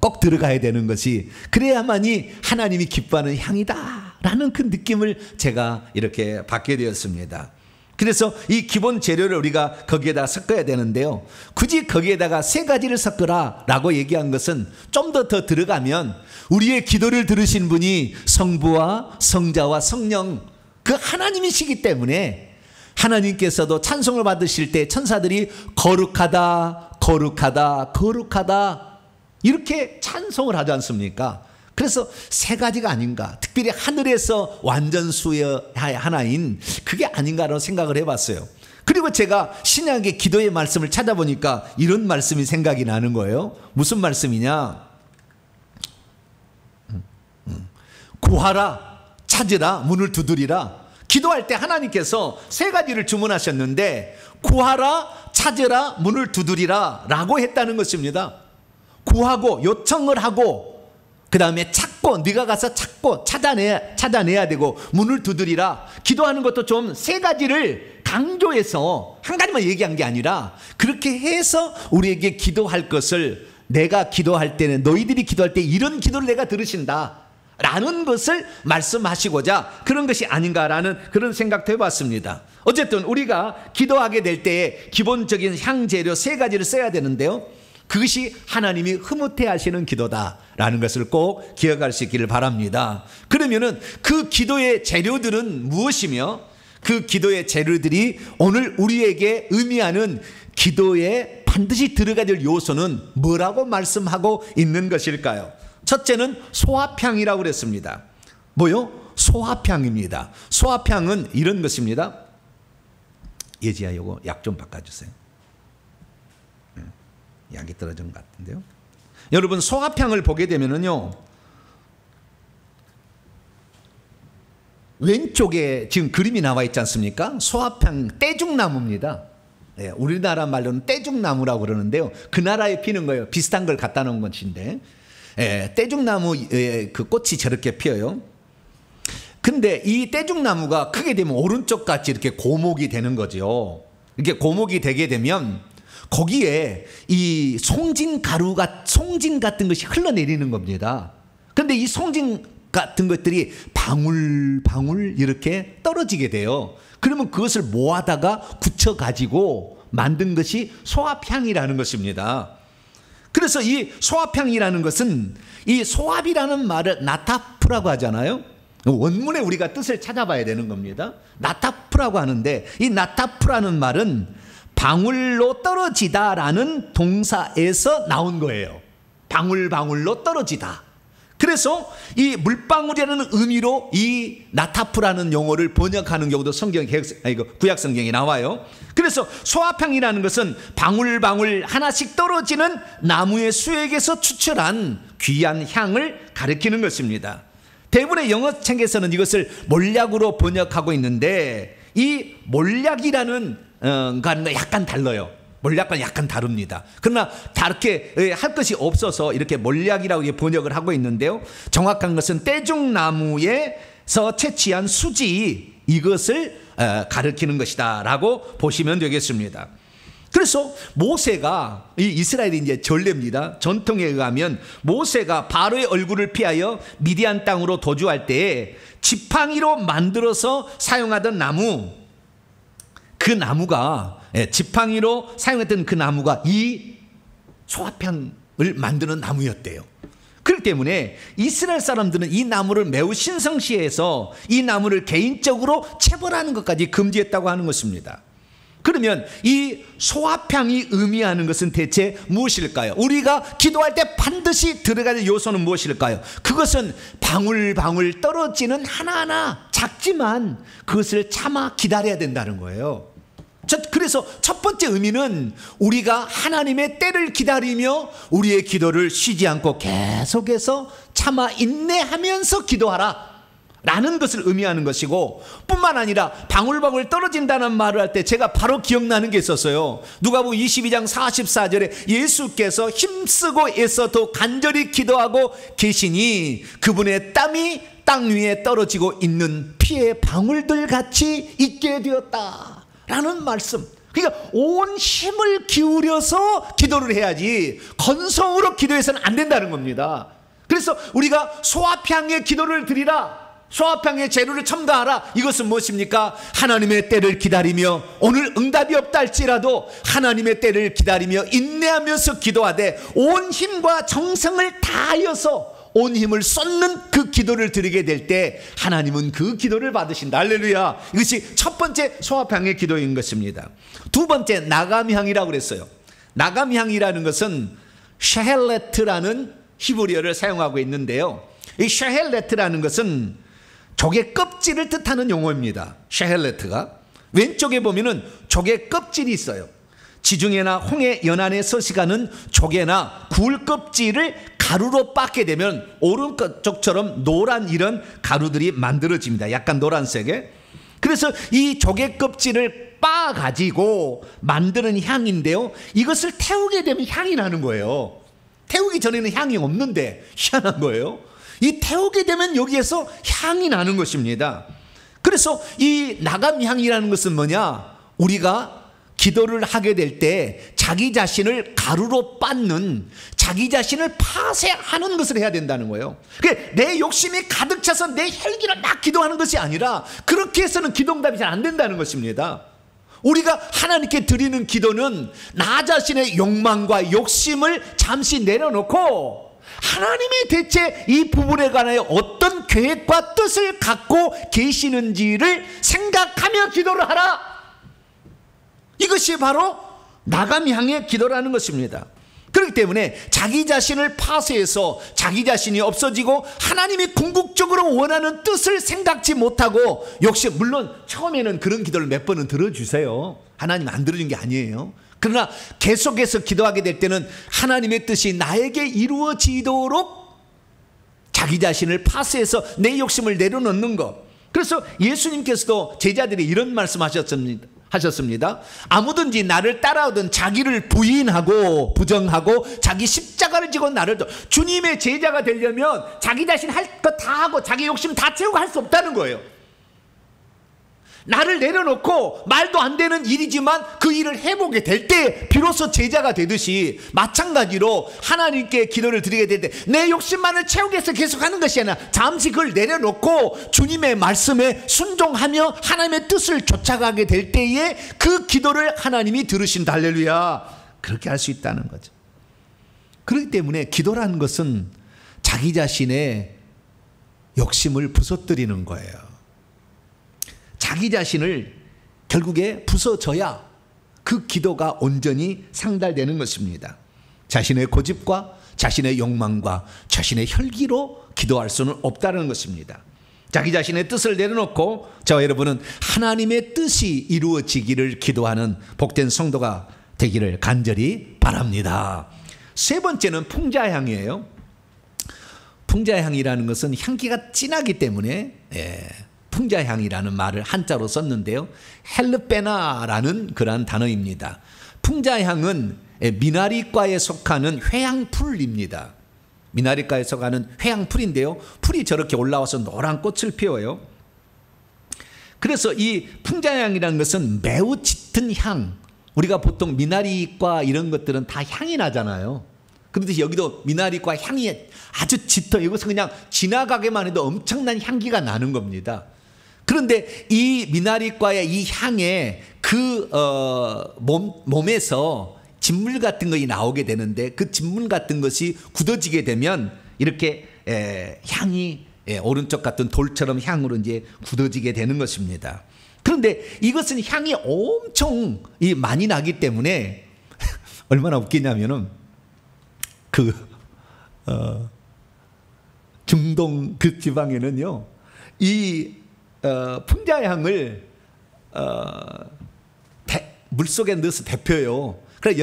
꼭 들어가야 되는 것이 그래야만이 하나님이 기뻐하는 향이다라는 그 느낌을 제가 이렇게 받게 되었습니다. 그래서 이 기본 재료를 우리가 거기에다 섞어야 되는데요. 굳이 거기에다가 세 가지를 섞으라라고 얘기한 것은 좀 더 들어가면 우리의 기도를 들으신 분이 성부와 성자와 성령 그 하나님이시기 때문에 하나님께서도 찬송을 받으실 때 천사들이 거룩하다 거룩하다, 거룩하다 이렇게 찬송을 하지 않습니까? 그래서 세 가지가 아닌가, 특별히 하늘에서 완전수의 하나인 그게 아닌가라는 생각을 해봤어요. 그리고 제가 신약의 기도의 말씀을 찾아보니까 이런 말씀이 생각이 나는 거예요. 무슨 말씀이냐? 구하라, 찾으라, 문을 두드리라. 기도할 때 하나님께서 세 가지를 주문하셨는데 구하라, 찾으라, 문을 두드리라 라고 했다는 것입니다. 구하고 요청을 하고 그 다음에 찾고, 네가 가서 찾고 찾아내야 되고, 문을 두드리라. 기도하는 것도 좀 세 가지를 강조해서 한 가지만 얘기한 게 아니라 그렇게 해서 우리에게 기도할 것을, 내가 기도할 때는, 너희들이 기도할 때 이런 기도를 내가 들으신다 라는 것을 말씀하시고자 그런 것이 아닌가라는 그런 생각도 해봤습니다. 어쨌든 우리가 기도하게 될 때에 기본적인 향재료 세 가지를 써야 되는데요, 그것이 하나님이 흐뭇해 하시는 기도다라는 것을 꼭 기억할 수 있기를 바랍니다. 그러면은 그 기도의 재료들은 무엇이며 그 기도의 재료들이 오늘 우리에게 의미하는 기도에 반드시 들어가야 될 요소는 뭐라고 말씀하고 있는 것일까요? 첫째는 소화향이라고 그랬습니다. 뭐요? 소화향입니다. 소화향은 이런 것입니다. 예지야, 이거 약 좀 바꿔주세요. 약이 떨어진 것 같은데요. 여러분, 소화향을 보게 되면은요, 왼쪽에 지금 그림이 나와 있지 않습니까? 소화향 떼죽나무입니다. 네, 우리나라 말로는 떼죽나무라고 그러는데요, 그 나라에 피는 거예요. 비슷한 걸 갖다 놓은 것인데, 떼죽나무 그 꽃이 저렇게 피어요. 근데 이 떼죽나무가 크게 되면 오른쪽 같이 이렇게 고목이 되는 거죠. 이렇게 고목이 되게 되면 거기에 이 송진 같은 것이 흘러내리는 겁니다. 그런데 이 송진 같은 것들이 방울 이렇게 떨어지게 돼요. 그러면 그것을 모아다가 굳혀가지고 만든 것이 소합향이라는 것입니다. 그래서 이 소합향이라는 것은, 이 소합이라는 말을 나타프라고 하잖아요. 원문에 우리가 뜻을 찾아봐야 되는 겁니다. 나타프라고 하는데, 이 나타프라는 말은 방울로 떨어지다라는 동사에서 나온 거예요. 방울로 떨어지다. 그래서 이 물방울이라는 의미로 이 나타프라는 용어를 번역하는 경우도 구약 성경에 나와요. 그래서 소화향이라는 것은 방울 하나씩 떨어지는 나무의 수액에서 추출한 귀한 향을 가리키는 것입니다. 대부분의 영어 책에서는 이것을 몰약으로 번역하고 있는데, 이 몰약이라는 거는 약간 달라요. 몰약과는 약간 다릅니다. 그러나 다르게 할 것이 없어서 이렇게 몰약이라고 번역을 하고 있는데요, 정확한 것은 떼죽나무에서 채취한 수지, 이것을 가리키는 것이다 라고 보시면 되겠습니다. 그래서 모세가, 이 이스라엘이 이제 전례입니다. 전통에 의하면 모세가 바로의 얼굴을 피하여 미디안 땅으로 도주할 때에 지팡이로 만들어서 사용하던 나무, 그 나무가, 지팡이로 사용했던 그 나무가 이 소화향을 만드는 나무였대요. 그렇기 때문에 이스라엘 사람들은 이 나무를 매우 신성시해서 이 나무를 개인적으로 체벌하는 것까지 금지했다고 하는 것입니다. 그러면 이 소화향이 의미하는 것은 대체 무엇일까요? 우리가 기도할 때 반드시 들어가는 요소는 무엇일까요? 그것은 방울 떨어지는 하나하나 작지만 그것을 참아 기다려야 된다는 거예요. 그래서 첫 번째 의미는 우리가 하나님의 때를 기다리며 우리의 기도를 쉬지 않고 계속해서 참아 인내하면서 기도하라 라는 것을 의미하는 것이고, 뿐만 아니라 방울방울 떨어진다는 말을 할 때 제가 바로 기억나는 게 있었어요. 누가복음 22장 44절에 예수께서 힘쓰고 애써도 간절히 기도하고 계시니 그분의 땀이 땅 위에 떨어지고 있는 피의 방울들 같이 있게 되었다 라는 말씀. 그러니까 온 힘을 기울여서 기도를 해야지 건성으로 기도해서는 안 된다는 겁니다. 그래서 우리가 소화향의 기도를 드리라, 소화향의 재료를 첨가하라, 이것은 무엇입니까? 하나님의 때를 기다리며, 오늘 응답이 없다 할지라도 하나님의 때를 기다리며 인내하면서 기도하되 온 힘과 정성을 다하여서 온 힘을 쏟는 그 기도를 드리게 될 때 하나님은 그 기도를 받으신다. 할렐루야. 이것이 첫 번째 소화향의 기도인 것입니다. 두 번째 나감향이라고 그랬어요. 나감향이라는 것은 샤헬레트라는 히브리어를 사용하고 있는데요, 이 샤헬레트라는 것은 조개 껍질을 뜻하는 용어입니다. 샤헬레트가 왼쪽에 보면은 조개 껍질이 있어요. 지중해나 홍해 연안에 서식하는 조개나 굴 껍질을 가루로 빻게 되면 오른쪽처럼 노란 이런 가루들이 만들어집니다. 약간 노란색에. 그래서 이 조개 껍질을 빻아 가지고 만드는 향인데요, 이것을 태우게 되면 향이 나는 거예요. 태우기 전에는 향이 없는데 희한한 거예요. 이 태우게 되면 여기에서 향이 나는 것입니다. 그래서 이 나감향이라는 것은 뭐냐, 우리가 기도를 하게 될 때 자기 자신을 가루로 빻는, 자기 자신을 파쇄하는 것을 해야 된다는 거예요. 내 욕심이 가득 차서 내 혈기를 막 기도하는 것이 아니라 그렇게 해서는 기도응답이 잘 안 된다는 것입니다. 우리가 하나님께 드리는 기도는 나 자신의 욕망과 욕심을 잠시 내려놓고 하나님이 대체 이 부분에 관하여 어떤 계획과 뜻을 갖고 계시는지를 생각하며 기도를 하라. 이것이 바로 나감향의 기도라는 것입니다. 그렇기 때문에 자기 자신을 파쇄해서 자기 자신이 없어지고 하나님이 궁극적으로 원하는 뜻을 생각지 못하고 욕심, 물론 처음에는 그런 기도를 몇 번은 들어주세요. 하나님 안 들어준 게 아니에요. 그러나 계속해서 기도하게 될 때는 하나님의 뜻이 나에게 이루어지도록 자기 자신을 파쇄해서 내 욕심을 내려놓는 것. 그래서 예수님께서도 제자들이 이런 말씀하셨습니다. 아무든지 나를 따라오든 자기를 부인하고 부정하고 자기 십자가를 지고 나를 주님의 제자가 되려면 자기 자신 할 것 다 하고 자기 욕심 다 채우고 할 수 없다는 거예요. 나를 내려놓고 말도 안 되는 일이지만 그 일을 해보게 될 때 비로소 제자가 되듯이, 마찬가지로 하나님께 기도를 드리게 될 때 내 욕심만을 채우기 위해서 계속하는 것이 아니라 잠시 그걸 내려놓고 주님의 말씀에 순종하며 하나님의 뜻을 쫓아가게 될 때에 그 기도를 하나님이 들으신다. 할렐루야. 그렇게 할 수 있다는 거죠. 그렇기 때문에 기도라는 것은 자기 자신의 욕심을 부서뜨리는 거예요. 자기 자신을 결국에 부서져야 그 기도가 온전히 상달되는 것입니다. 자신의 고집과 자신의 욕망과 자신의 혈기로 기도할 수는 없다는 것입니다. 자기 자신의 뜻을 내려놓고 저와 여러분은 하나님의 뜻이 이루어지기를 기도하는 복된 성도가 되기를 간절히 바랍니다. 세 번째는 풍자향이에요. 풍자향이라는 것은 향기가 진하기 때문에 풍자향이라는 말을 한자로 썼는데요, 헬르페나라는 그러한 단어입니다. 풍자향은 미나리과에 속하는 회향풀입니다. 미나리과에 속하는 회향풀인데요, 풀이 저렇게 올라와서 노란 꽃을 피워요. 그래서 이 풍자향이라는 것은 매우 짙은 향, 우리가 보통 미나리과 이런 것들은 다 향이 나잖아요. 그런데 여기도 미나리과 향이 아주 짙어. 이것은 그냥 지나가게만 해도 엄청난 향기가 나는 겁니다. 그런데 이 미나리과의 이 향에 그 몸에서 진물 같은 것이 나오게 되는데 그 진물 같은 것이 굳어지게 되면 이렇게 향이 오른쪽 같은 돌처럼 향으로 이제 굳어지게 되는 것입니다. 그런데 이것은 향이 엄청 많이 나기 때문에 얼마나 웃기냐면은 중동 그 지방에는요, 이 풍자향을 물속에 넣어서 데펴요. 그래서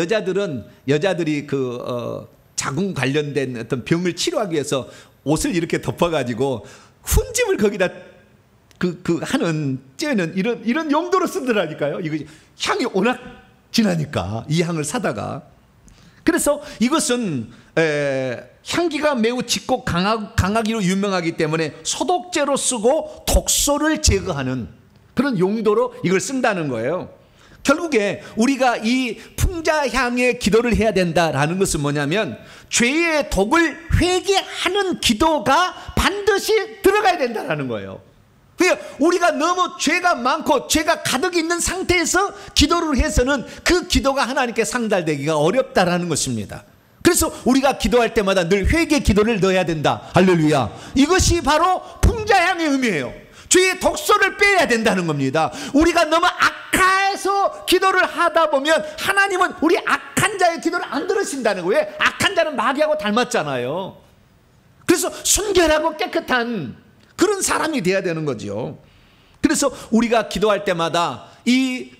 여자들이 자궁 관련된 어떤 병을 치료하기 위해서 옷을 이렇게 덮어가지고 훈집을 거기다 하는 쬐는 이런 용도로 쓰더라니까요. 이거 향이 워낙 진하니까 이 향을 사다가. 그래서 이것은 향기가 매우 짙고 강하기로 유명하기 때문에 소독제로 쓰고 독소를 제거하는 그런 용도로 이걸 쓴다는 거예요. 결국에 우리가 이 풍자향의 기도를 해야 된다라는 것은 뭐냐면 죄의 독을 회개하는 기도가 반드시 들어가야 된다는 거예요. 그러니까 우리가 너무 죄가 많고 죄가 가득 있는 상태에서 기도를 해서는 그 기도가 하나님께 상달되기가 어렵다라는 것입니다. 그래서 우리가 기도할 때마다 늘 회개 기도를 넣어야 된다. 할렐루야. 이것이 바로 풍자향의 의미예요. 죄의 독소를 빼야 된다는 겁니다. 우리가 너무 악해서 기도를 하다 보면 하나님은 우리 악한 자의 기도를 안 들으신다는 거예요. 왜? 악한 자는 마귀하고 닮았잖아요. 그래서 순결하고 깨끗한 그런 사람이 돼야 되는 거죠. 그래서 우리가 기도할 때마다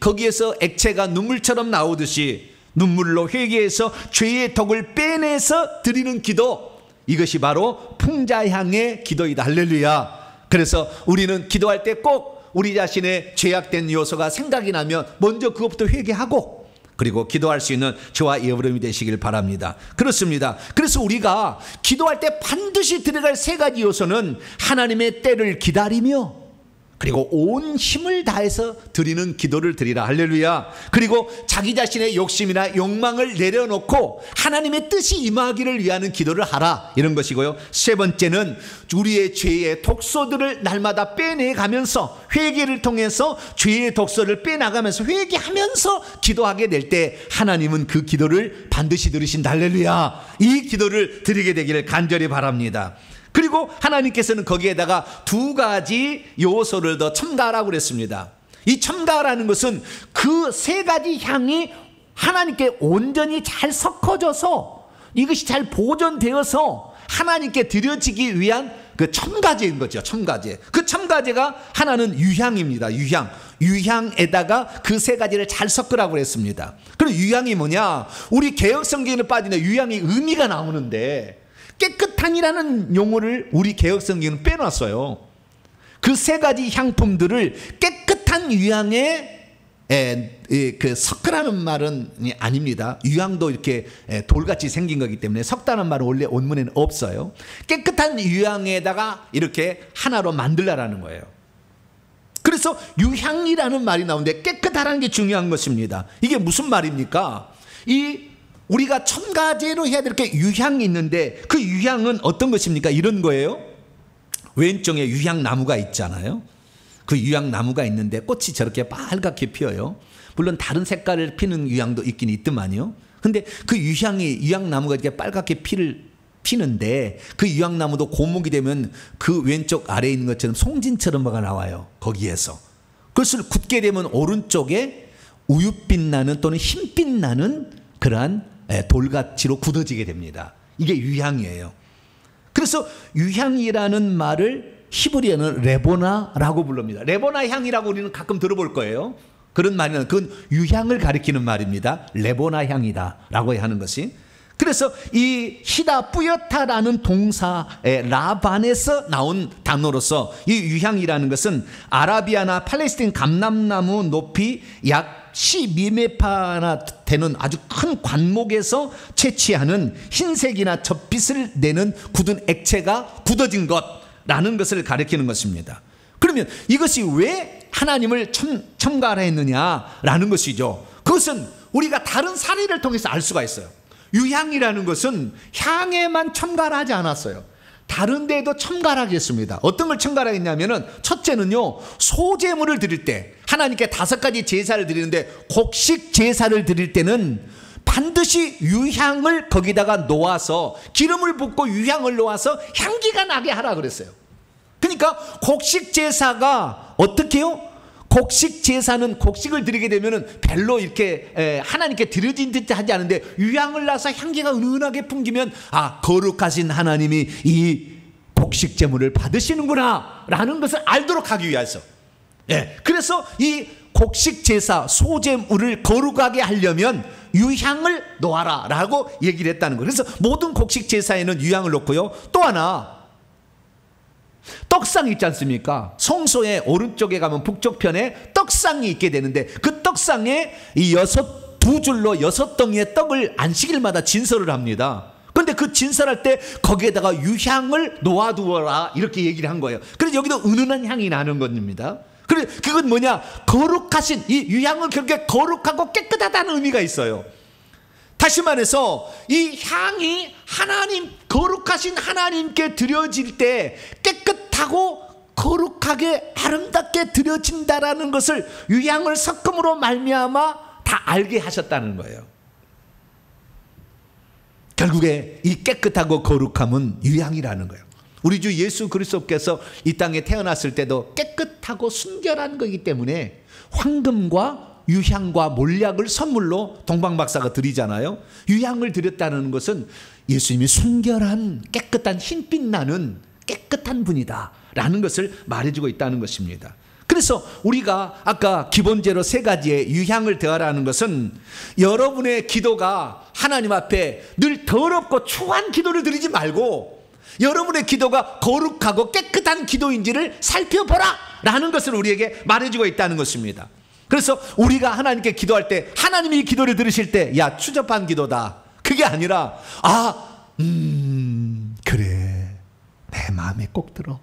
거기에서 액체가 눈물처럼 나오듯이 눈물로 회개해서 죄의 덕을 빼내서 드리는 기도, 이것이 바로 풍자향의 기도이다. 할렐루야. 그래서 우리는 기도할 때 꼭 우리 자신의 죄악된 요소가 생각이 나면 먼저 그것부터 회개하고, 그리고 기도할 수 있는 저와 여러분이 되시길 바랍니다. 그렇습니다. 그래서 우리가 기도할 때 반드시 들어갈 세 가지 요소는 하나님의 때를 기다리며, 그리고 온 힘을 다해서 드리는 기도를 드리라. 할렐루야. 그리고 자기 자신의 욕심이나 욕망을 내려놓고 하나님의 뜻이 임하기를 위하는 기도를 하라, 이런 것이고요. 세 번째는 우리의 죄의 독소들을 날마다 빼내가면서, 회개를 통해서 죄의 독소를 빼나가면서 회개하면서 기도하게 될 때 하나님은 그 기도를 반드시 들으신다. 할렐루야. 이 기도를 드리게 되기를 간절히 바랍니다. 그리고 하나님께서는 거기에다가 두 가지 요소를 더 첨가하라고 그랬습니다. 이 첨가라는 것은 그 세 가지 향이 하나님께 온전히 잘 섞어져서 이것이 잘 보존되어서 하나님께 드려지기 위한 그 첨가제인 거죠. 첨가제. 그 첨가제가 하나는 유향입니다. 유향에다가 그 세 가지를 잘 섞으라고 그랬습니다. 그럼 유향이 뭐냐? 우리 개역성경에 빠지는 유향이 의미가 나오는데 깨끗한이라는 용어를 우리 개역성경은 빼놨어요. 그 세 가지 향품들을 깨끗한 유향에 그 섞으라는 말은 아닙니다. 유향도 이렇게 돌같이 생긴 거기 때문에 섞다는 말은 원래 원문에는 없어요. 깨끗한 유향에다가 이렇게 하나로 만들라라는 거예요. 그래서 유향이라는 말이 나오는데 깨끗하라는 게 중요한 것입니다. 이게 무슨 말입니까? 우리가 첨가제로 해야 될 게 유향이 있는데 그 유향은 어떤 것입니까? 이런 거예요. 왼쪽에 유향나무가 있잖아요. 그 유향나무가 있는데 꽃이 저렇게 빨갛게 피어요. 물론 다른 색깔을 피는 유향도 있긴 있더만요. 근데 그 유향나무가 이렇게 빨갛게 피는데 그 유향나무도 고목이 되면 그 왼쪽 아래에 있는 것처럼 송진처럼 뭐가 나와요. 거기에서. 그것을 굳게 되면 오른쪽에 우윳빛 나는 또는 흰빛 나는 그러한 돌같이로 굳어지게 됩니다. 이게 유향이에요. 그래서 유향이라는 말을 히브리어는 레보나라고 부릅니다. 레보나 향이라고 우리는 가끔 들어볼 거예요. 그런 말은 그건 유향을 가리키는 말입니다. 레보나 향이다 라고 하는 것이. 그래서 이 희다 뿌옇다라는 동사의 라반에서 나온 단어로서 이 유향이라는 것은 아라비아나 팔레스틴 감람나무 높이 약 12메파나 되는 아주 큰 관목에서 채취하는 흰색이나 젖빛을 내는 굳은 액체가 굳어진 것라는 것을 가리키는 것입니다. 그러면 이것이 왜 하나님을 첨가하라 했느냐라는 것이죠. 그것은 우리가 다른 사례를 통해서 알 수가 있어요. 유향이라는 것은 향에만 첨가를 하지 않았어요. 다른 데에도 첨가를 하겠습니다. 어떤 걸 첨가를 했냐면은 첫째는요, 소제물을 드릴 때 하나님께 5가지 제사를 드리는데 곡식 제사를 드릴 때는 반드시 유향을 거기다가 놓아서 기름을 붓고 유향을 놓아서 향기가 나게 하라 그랬어요. 그러니까 곡식 제사가 어떻게 해요? 곡식 제사는 곡식을 드리게 되면은 별로 이렇게 하나님께 드려진 듯 하지 않은데 유향을 놔서 향기가 은은하게 풍기면 거룩하신 하나님이 이 곡식 제물을 받으시는구나 라는 것을 알도록 하기 위해서. 그래서 이 곡식 제사 소제물을 거룩하게 하려면 유향을 놓아라 라고 얘기를 했다는 거예요. 그래서 모든 곡식 제사에는 유향을 놓고요. 또 하나, 떡상이 있지 않습니까? 성소의 오른쪽에 가면 북쪽편에 떡상이 있게 되는데 그 떡상에 이 2줄로 6덩이의 떡을 안식일마다 진설을 합니다. 그런데 그 진설할 때 거기에다가 유향을 놓아두어라 이렇게 얘기를 한 거예요. 그래서 여기도 은은한 향이 나는 겁니다. 그래, 그건 뭐냐? 거룩하신 이 유향은 그렇게 거룩하고 깨끗하다는 의미가 있어요. 다시 말해서 이 향이 거룩하신 하나님께 드려질 때 깨끗하고 거룩하게 아름답게 드려진다라는 것을 유향을 섞음으로 말미암아 다 알게 하셨다는 거예요. 결국에 이 깨끗하고 거룩함은 유향이라는 거예요. 우리 주 예수 그리스도께서 이 땅에 태어났을 때도 깨끗하고 순결한 거기 때문에 황금과 유향과 몰약을 선물로 동방박사가 드리잖아요. 유향을 드렸다는 것은 예수님이 순결한 깨끗한 흰빛 나는 깨끗한 분이다 라는 것을 말해주고 있다는 것입니다. 그래서 우리가 아까 기본제로 3가지의 유향을 더하라는 것은 여러분의 기도가 하나님 앞에 늘 더럽고 추한 기도를 드리지 말고 여러분의 기도가 거룩하고 깨끗한 기도인지를 살펴보라 라는 것을 우리에게 말해주고 있다는 것입니다. 그래서 우리가 하나님께 기도할 때 하나님이 기도를 들으실 때 야 추접한 기도다 그게 아니라 그래 내 마음에 꼭 들어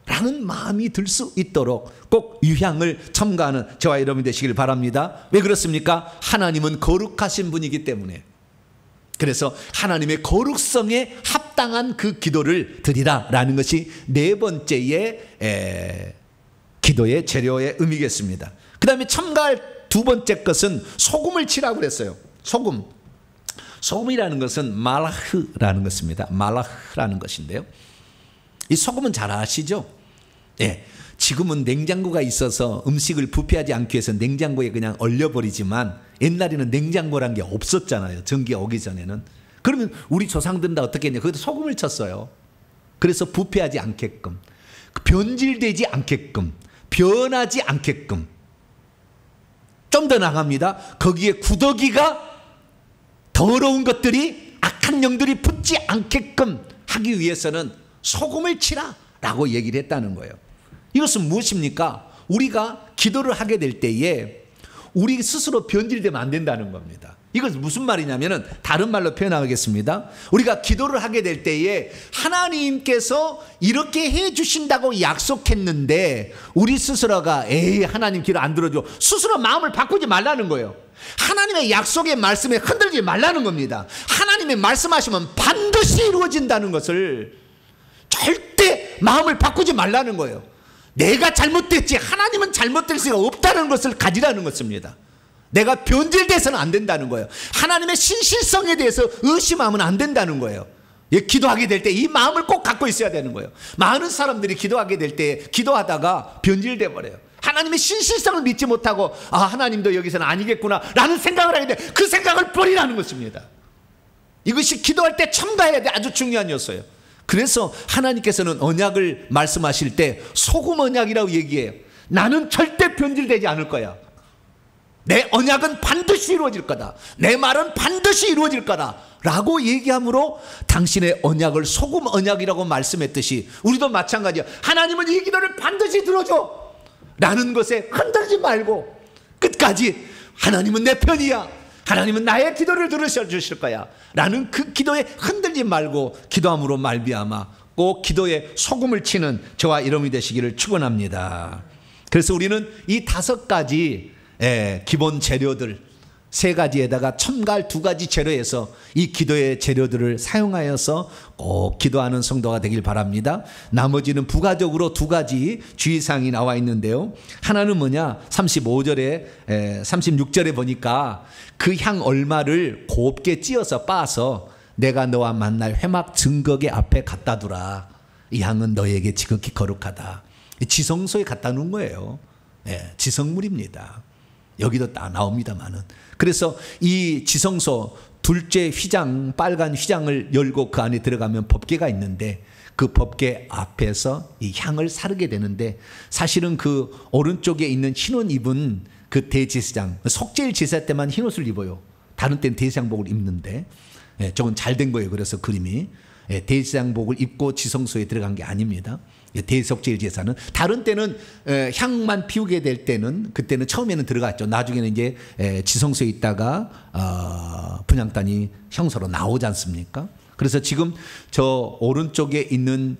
라는 마음이 들 수 있도록 꼭 유향을 첨가하는 저와 여러분이 되시길 바랍니다. 왜 그렇습니까? 하나님은 거룩하신 분이기 때문에. 그래서 하나님의 거룩성에 합당한 그 기도를 드리라 라는 것이 4번째의 기도의 재료의 의미겠습니다. 그 다음에 첨가할 2번째 것은 소금을 치라고 그랬어요. 소금이라는 것은 말라흐라는 것입니다. 말라흐라는 것인데요. 이 소금은 잘 아시죠? 예, 지금은 냉장고가 있어서 음식을 부패하지 않기 위해서 냉장고에 그냥 얼려버리지만 옛날에는 냉장고란 게 없었잖아요. 전기가 오기 전에는. 그러면 우리 조상들은 다 어떻게 했냐? 거기다 소금을 쳤어요. 그래서 부패하지 않게끔, 변질되지 않게끔, 변하지 않게끔. 좀 더 나갑니다. 거기에 구더기가 더러운 것들이 악한 영들이 붙지 않게끔 하기 위해서는 소금을 치라 라고 얘기를 했다는 거예요. 이것은 무엇입니까? 우리가 기도를 하게 될 때에 우리 스스로 변질되면 안 된다는 겁니다. 이것은 무슨 말이냐면 다른 말로 표현하겠습니다. 우리가 기도를 하게 될 때에 하나님께서 이렇게 해 주신다고 약속했는데 우리 스스로가 에이 하나님 기도 안 들어줘 스스로 마음을 바꾸지 말라는 거예요. 하나님의 약속의 말씀에 흔들리지 말라는 겁니다. 하나님의 말씀하시면 반드시 이루어진다는 것을 절대 마음을 바꾸지 말라는 거예요. 내가 잘못됐지 하나님은 잘못될 수가 없다는 것을 가지라는 것입니다. 내가 변질돼서는 안 된다는 거예요. 하나님의 신실성에 대해서 의심하면 안 된다는 거예요. 기도하게 될 때 이 마음을 꼭 갖고 있어야 되는 거예요. 많은 사람들이 기도하게 될 때 기도하다가 변질돼 버려요. 하나님의 신실성을 믿지 못하고 하나님도 여기서는 아니겠구나 라는 생각을 하게 돼. 그 생각을 버리라는 것입니다. 이것이 기도할 때 첨가해야 돼. 아주 중요한 요소예요. 그래서 하나님께서는 언약을 말씀하실 때 소금 언약이라고 얘기해요. 나는 절대 변질되지 않을 거야. 내 언약은 반드시 이루어질 거다. 내 말은 반드시 이루어질 거다 라고 얘기함으로 당신의 언약을 소금 언약이라고 말씀했듯이 우리도 마찬가지야. 하나님은 이 기도를 반드시 들어줘 라는 것에 흔들지 말고 끝까지 하나님은 내 편이야. 하나님은 나의 기도를 들으실 거야 라는 그 기도에 흔들지 말고 기도함으로 말미암아 꼭 기도에 소금을 치는 저와 여러분이 되시기를 축원합니다. 그래서 우리는 이 5가지 기본 재료들 3가지에다가 첨가할 2가지 재료에서 이 기도의 재료들을 사용하여서 꼭 기도하는 성도가 되길 바랍니다. 나머지는 부가적으로 2가지 주의사항이 나와 있는데요. 하나는 뭐냐? 35절에 36절에 보니까 그 향 얼마를 곱게 찧어서 빻아서 내가 너와 만날 회막 증거계 앞에 갖다 두라. 이 향은 너에게 지극히 거룩하다. 지성소에 갖다 놓은 거예요. 지성물입니다. 여기도 다 나옵니다만은. 그래서 이 지성소 둘째 휘장, 빨간 휘장을 열고 그 안에 들어가면 법궤가 있는데 그 법궤 앞에서 이 향을 사르게 되는데 사실은 그 오른쪽에 있는 흰옷 입은 그 대제사장, 속죄일 제사 때만 흰옷을 입어요. 다른 때는 대제사장복을 입는데 저건 잘 된 거예요. 그래서 그림이 대제사장복을 입고 지성소에 들어간 게 아닙니다. 대속죄일 제사는 다른 때는 향만 피우게 될 때는 그때는 처음에는 들어갔죠. 나중에는 이제 지성소에 있다가 분향단이 형서로 나오지 않습니까? 그래서 지금 저 오른쪽에 있는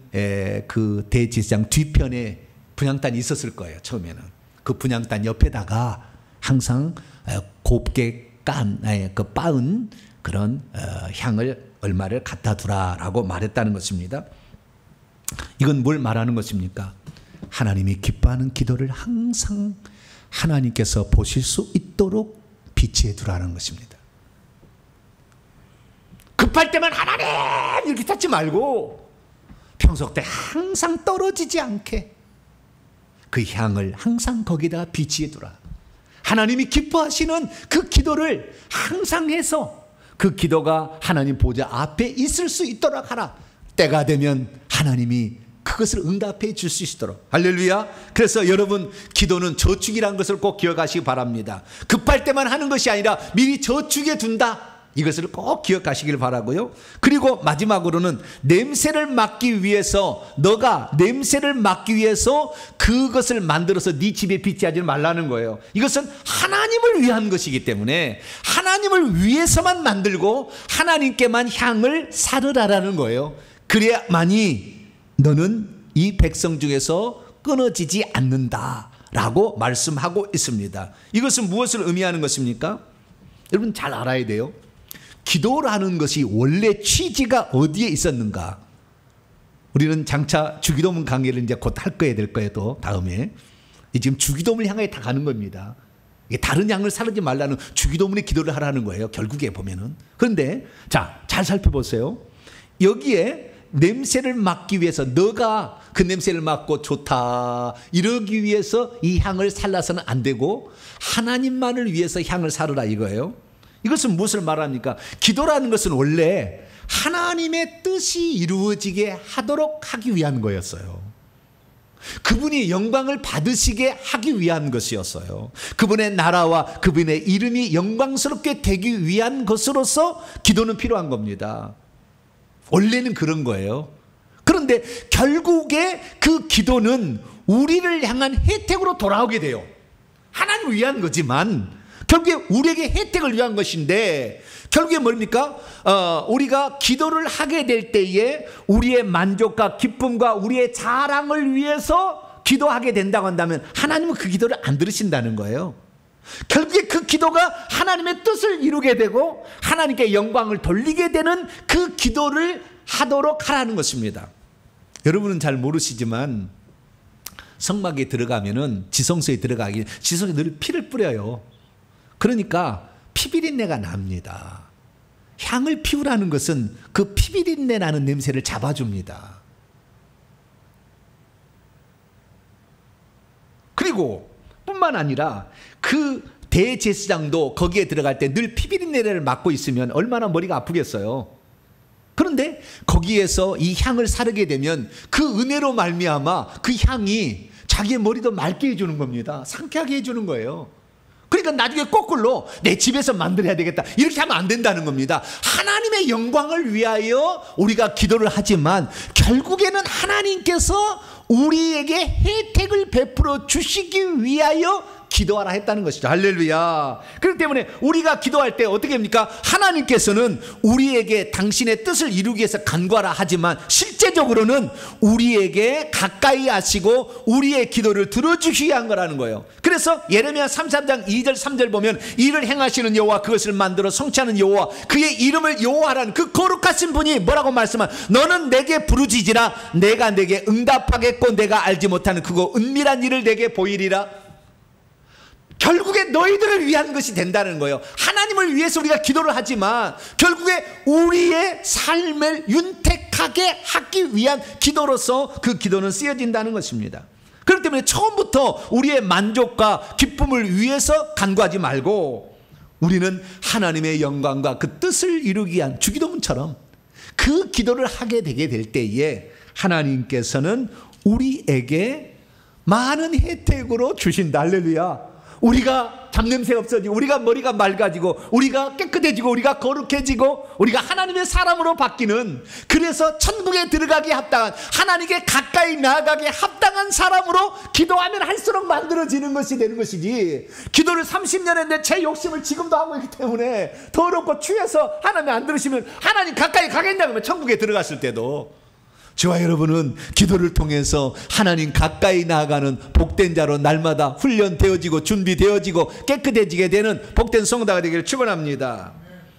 그 대제사장 뒤편에 분향단이 있었을 거예요. 처음에는 그 분향단 옆에다가 항상 곱게 그 빻은 그런 향을 얼마를 갖다 두라라고 말했다는 것입니다. 이건 뭘 말하는 것입니까? 하나님이 기뻐하는 기도를 항상 하나님께서 보실 수 있도록 비치해 두라는 것입니다. 급할 때만 하나님 이렇게 찾지 말고 평소 때 항상 떨어지지 않게 그 향을 항상 거기다가 비치해 두라. 하나님이 기뻐하시는 그 기도를 항상 해서 그 기도가 하나님 보좌 앞에 있을 수 있도록 하라. 때가 되면 하나님이 그것을 응답해 줄 수 있도록. 할렐루야. 그래서 여러분, 기도는 저축이라는 것을 꼭 기억하시기 바랍니다. 급할 때만 하는 것이 아니라 미리 저축해 둔다, 이것을 꼭 기억하시길 바라고요. 그리고 마지막으로는 냄새를 막기 위해서, 너가 냄새를 막기 위해서 그것을 만들어서 네 집에 비치하지 말라는 거예요. 이것은 하나님을 위한 것이기 때문에 하나님을 위해서만 만들고 하나님께만 향을 사르라라는 거예요. 그래야만이 너는 이 백성 중에서 끊어지지 않는다라고 말씀하고 있습니다. 이것은 무엇을 의미하는 것입니까? 여러분 잘 알아야 돼요. 기도라는 것이 원래 취지가 어디에 있었는가? 우리는 장차 주기도문 강의를 이제 곧 할 거야 될 거예요. 또 다음에 지금 주기도문을 향해 다 가는 겁니다. 이게 다른 양을 사르지 말라는 주기도문의 기도를 하라는 거예요. 결국에 보면은. 그런데 자, 잘 살펴보세요. 여기에 냄새를 맡기 위해서, 너가 그 냄새를 맡고 좋다 이러기 위해서 이 향을 살라서는 안 되고 하나님만을 위해서 향을 사르라 이거예요. 이것은 무엇을 말합니까? 기도라는 것은 원래 하나님의 뜻이 이루어지게 하도록 하기 위한 거였어요. 그분이 영광을 받으시게 하기 위한 것이었어요. 그분의 나라와 그분의 이름이 영광스럽게 되기 위한 것으로서 기도는 필요한 겁니다. 원래는 그런 거예요. 그런데 결국에 그 기도는 우리를 향한 혜택으로 돌아오게 돼요. 하나님을 위한 거지만 결국에 우리에게 혜택을 위한 것인데, 결국에 뭡니까? 우리가 기도를 하게 될 때에 우리의 만족과 기쁨과 우리의 자랑을 위해서 기도하게 된다고 한다면 하나님은 그 기도를 안 들으신다는 거예요. 결국에 그 기도가 하나님의 뜻을 이루게 되고 하나님께 영광을 돌리게 되는 그 기도를 하도록 하라는 것입니다. 여러분은 잘 모르시지만 성막에 들어가면은, 지성소에 들어가기, 지성소에 늘 피를 뿌려요. 그러니까 피비린내가 납니다. 향을 피우라는 것은 그 피비린내 나는 냄새를 잡아줍니다. 그리고 뿐만 아니라 그 대제사장도 거기에 들어갈 때 늘 피비린내를 맡고 있으면 얼마나 머리가 아프겠어요. 그런데 거기에서 이 향을 사르게 되면 그 은혜로 말미암아 그 향이 자기의 머리도 맑게 해주는 겁니다. 상쾌하게 해주는 거예요. 그러니까 나중에 거꾸로 내 집에서 만들어야 되겠다 이렇게 하면 안 된다는 겁니다. 하나님의 영광을 위하여 우리가 기도를 하지만 결국에는 하나님께서 우리에게 혜택을 베풀어 주시기 위하여 기도하라 했다는 것이죠. 할렐루야. 그렇기 때문에 우리가 기도할 때 어떻게 합니까? 하나님께서는 우리에게 당신의 뜻을 이루기 위해서 간구하라 하지만 실제적으로는 우리에게 가까이 하시고 우리의 기도를 들어주시기 위한 거라는 거예요. 그래서 예레미야 33장 2절 3절 보면 이를 행하시는 여호와, 그것을 만들어 성취하는 여호와, 그의 이름을 여호와라는 그 거룩하신 분이 뭐라고 말씀한, 너는 내게 부르짖으라 내가 내게 응답하겠고 내가 알지 못하는 그거 은밀한 일을 내게 보이리라. 결국에 너희들을 위한 것이 된다는 거예요. 하나님을 위해서 우리가 기도를 하지만 결국에 우리의 삶을 윤택하게 하기 위한 기도로서 그 기도는 쓰여진다는 것입니다. 그렇기 때문에 처음부터 우리의 만족과 기쁨을 위해서 간구하지 말고 우리는 하나님의 영광과 그 뜻을 이루기 위한 주기도문처럼 그 기도를 하게 되게 될 때에 하나님께서는 우리에게 많은 혜택으로 주신다. 할렐루야. 우리가 잡냄새 없어지고 우리가 머리가 맑아지고 우리가 깨끗해지고 우리가 거룩해지고 우리가 하나님의 사람으로 바뀌는, 그래서 천국에 들어가기에 합당한, 하나님께 가까이 나아가기에 합당한 사람으로 기도하면 할수록 만들어지는 것이 되는 것이지, 기도를 30년 했는데 제 욕심을 지금도 하고 있기 때문에 더럽고 취해서 하나님 안 들으시면 하나님 가까이 가겠냐고, 천국에 들어갔을 때도. 저와 여러분은 기도를 통해서 하나님 가까이 나아가는 복된 자로 날마다 훈련되어지고 준비되어지고 깨끗해지게 되는 복된 성도가 되기를 축원합니다.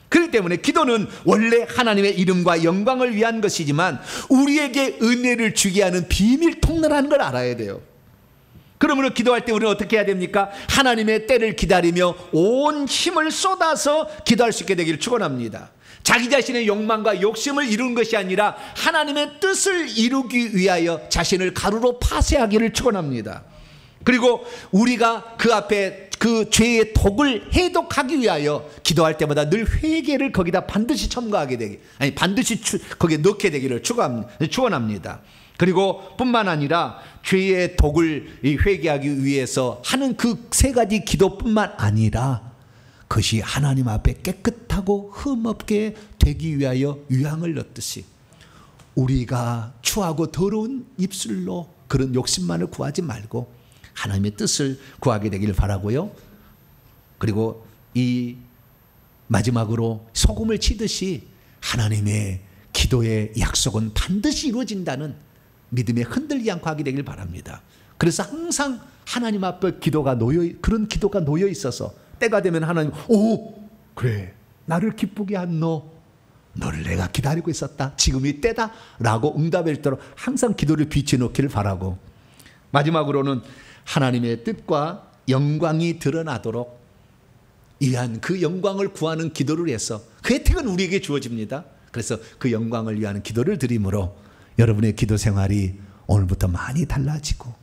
그렇기 때문에 기도는 원래 하나님의 이름과 영광을 위한 것이지만 우리에게 은혜를 주게 하는 비밀 통로라는 걸 알아야 돼요. 그러므로 기도할 때 우리는 어떻게 해야 됩니까? 하나님의 때를 기다리며 온 힘을 쏟아서 기도할 수 있게 되기를 축원합니다. 자기 자신의 욕망과 욕심을 이루는 것이 아니라 하나님의 뜻을 이루기 위하여 자신을 가루로 파쇄하기를 축원합니다. 그리고 우리가 그 앞에 그 죄의 독을 해독하기 위하여 기도할 때마다 늘 회개를 거기다 반드시 첨가하게 되기, 아니 반드시 거기에 넣게 되기를 축원합니다. 그리고 뿐만 아니라 죄의 독을 회개하기 위해서 하는 그 세 가지 기도뿐만 아니라 그것이 하나님 앞에 깨끗하고 흠없게 되기 위하여 유향을 넣듯이 우리가 추하고 더러운 입술로 그런 욕심만을 구하지 말고 하나님의 뜻을 구하게 되길 바라고요. 그리고 이 마지막으로 소금을 치듯이 하나님의 기도의 약속은 반드시 이루어진다는 믿음에 흔들리지 않고 하게 되길 바랍니다. 그래서 항상 하나님 앞에 그런 기도가 놓여 있어서 때가 되면 하나님, 오 그래 나를 기쁘게 한 너를 내가 기다리고 있었다, 지금이 때다 라고 응답할 수 있도록 항상 기도를 비춰놓기를 바라고, 마지막으로는 하나님의 뜻과 영광이 드러나도록 위한 그 영광을 구하는 기도를 해서 그 혜택은 우리에게 주어집니다. 그래서 그 영광을 위한 기도를 드림으로 여러분의 기도 생활이 오늘부터 많이 달라지고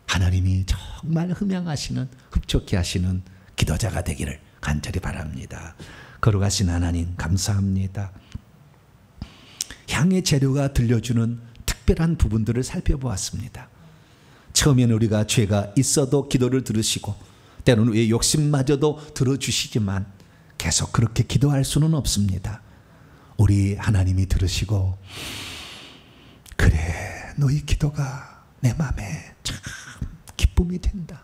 하나님이 정말 흠양하시는, 흡족해 하시는 기도자가 되기를 간절히 바랍니다. 거룩하신 하나님 감사합니다. 향의 재료가 들려주는 특별한 부분들을 살펴보았습니다. 처음에는 우리가 죄가 있어도 기도를 들으시고 때로는 우리의 욕심마저도 들어주시지만 계속 그렇게 기도할 수는 없습니다. 우리 하나님이 들으시고 그래 너희 기도가 내 마음에 참 기쁨이 된다,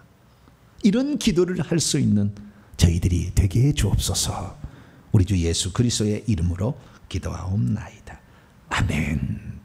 이런 기도를 할 수 있는 저희들이 되게 해 주옵소서. 우리 주 예수 그리스도의 이름으로 기도하옵나이다. 아멘.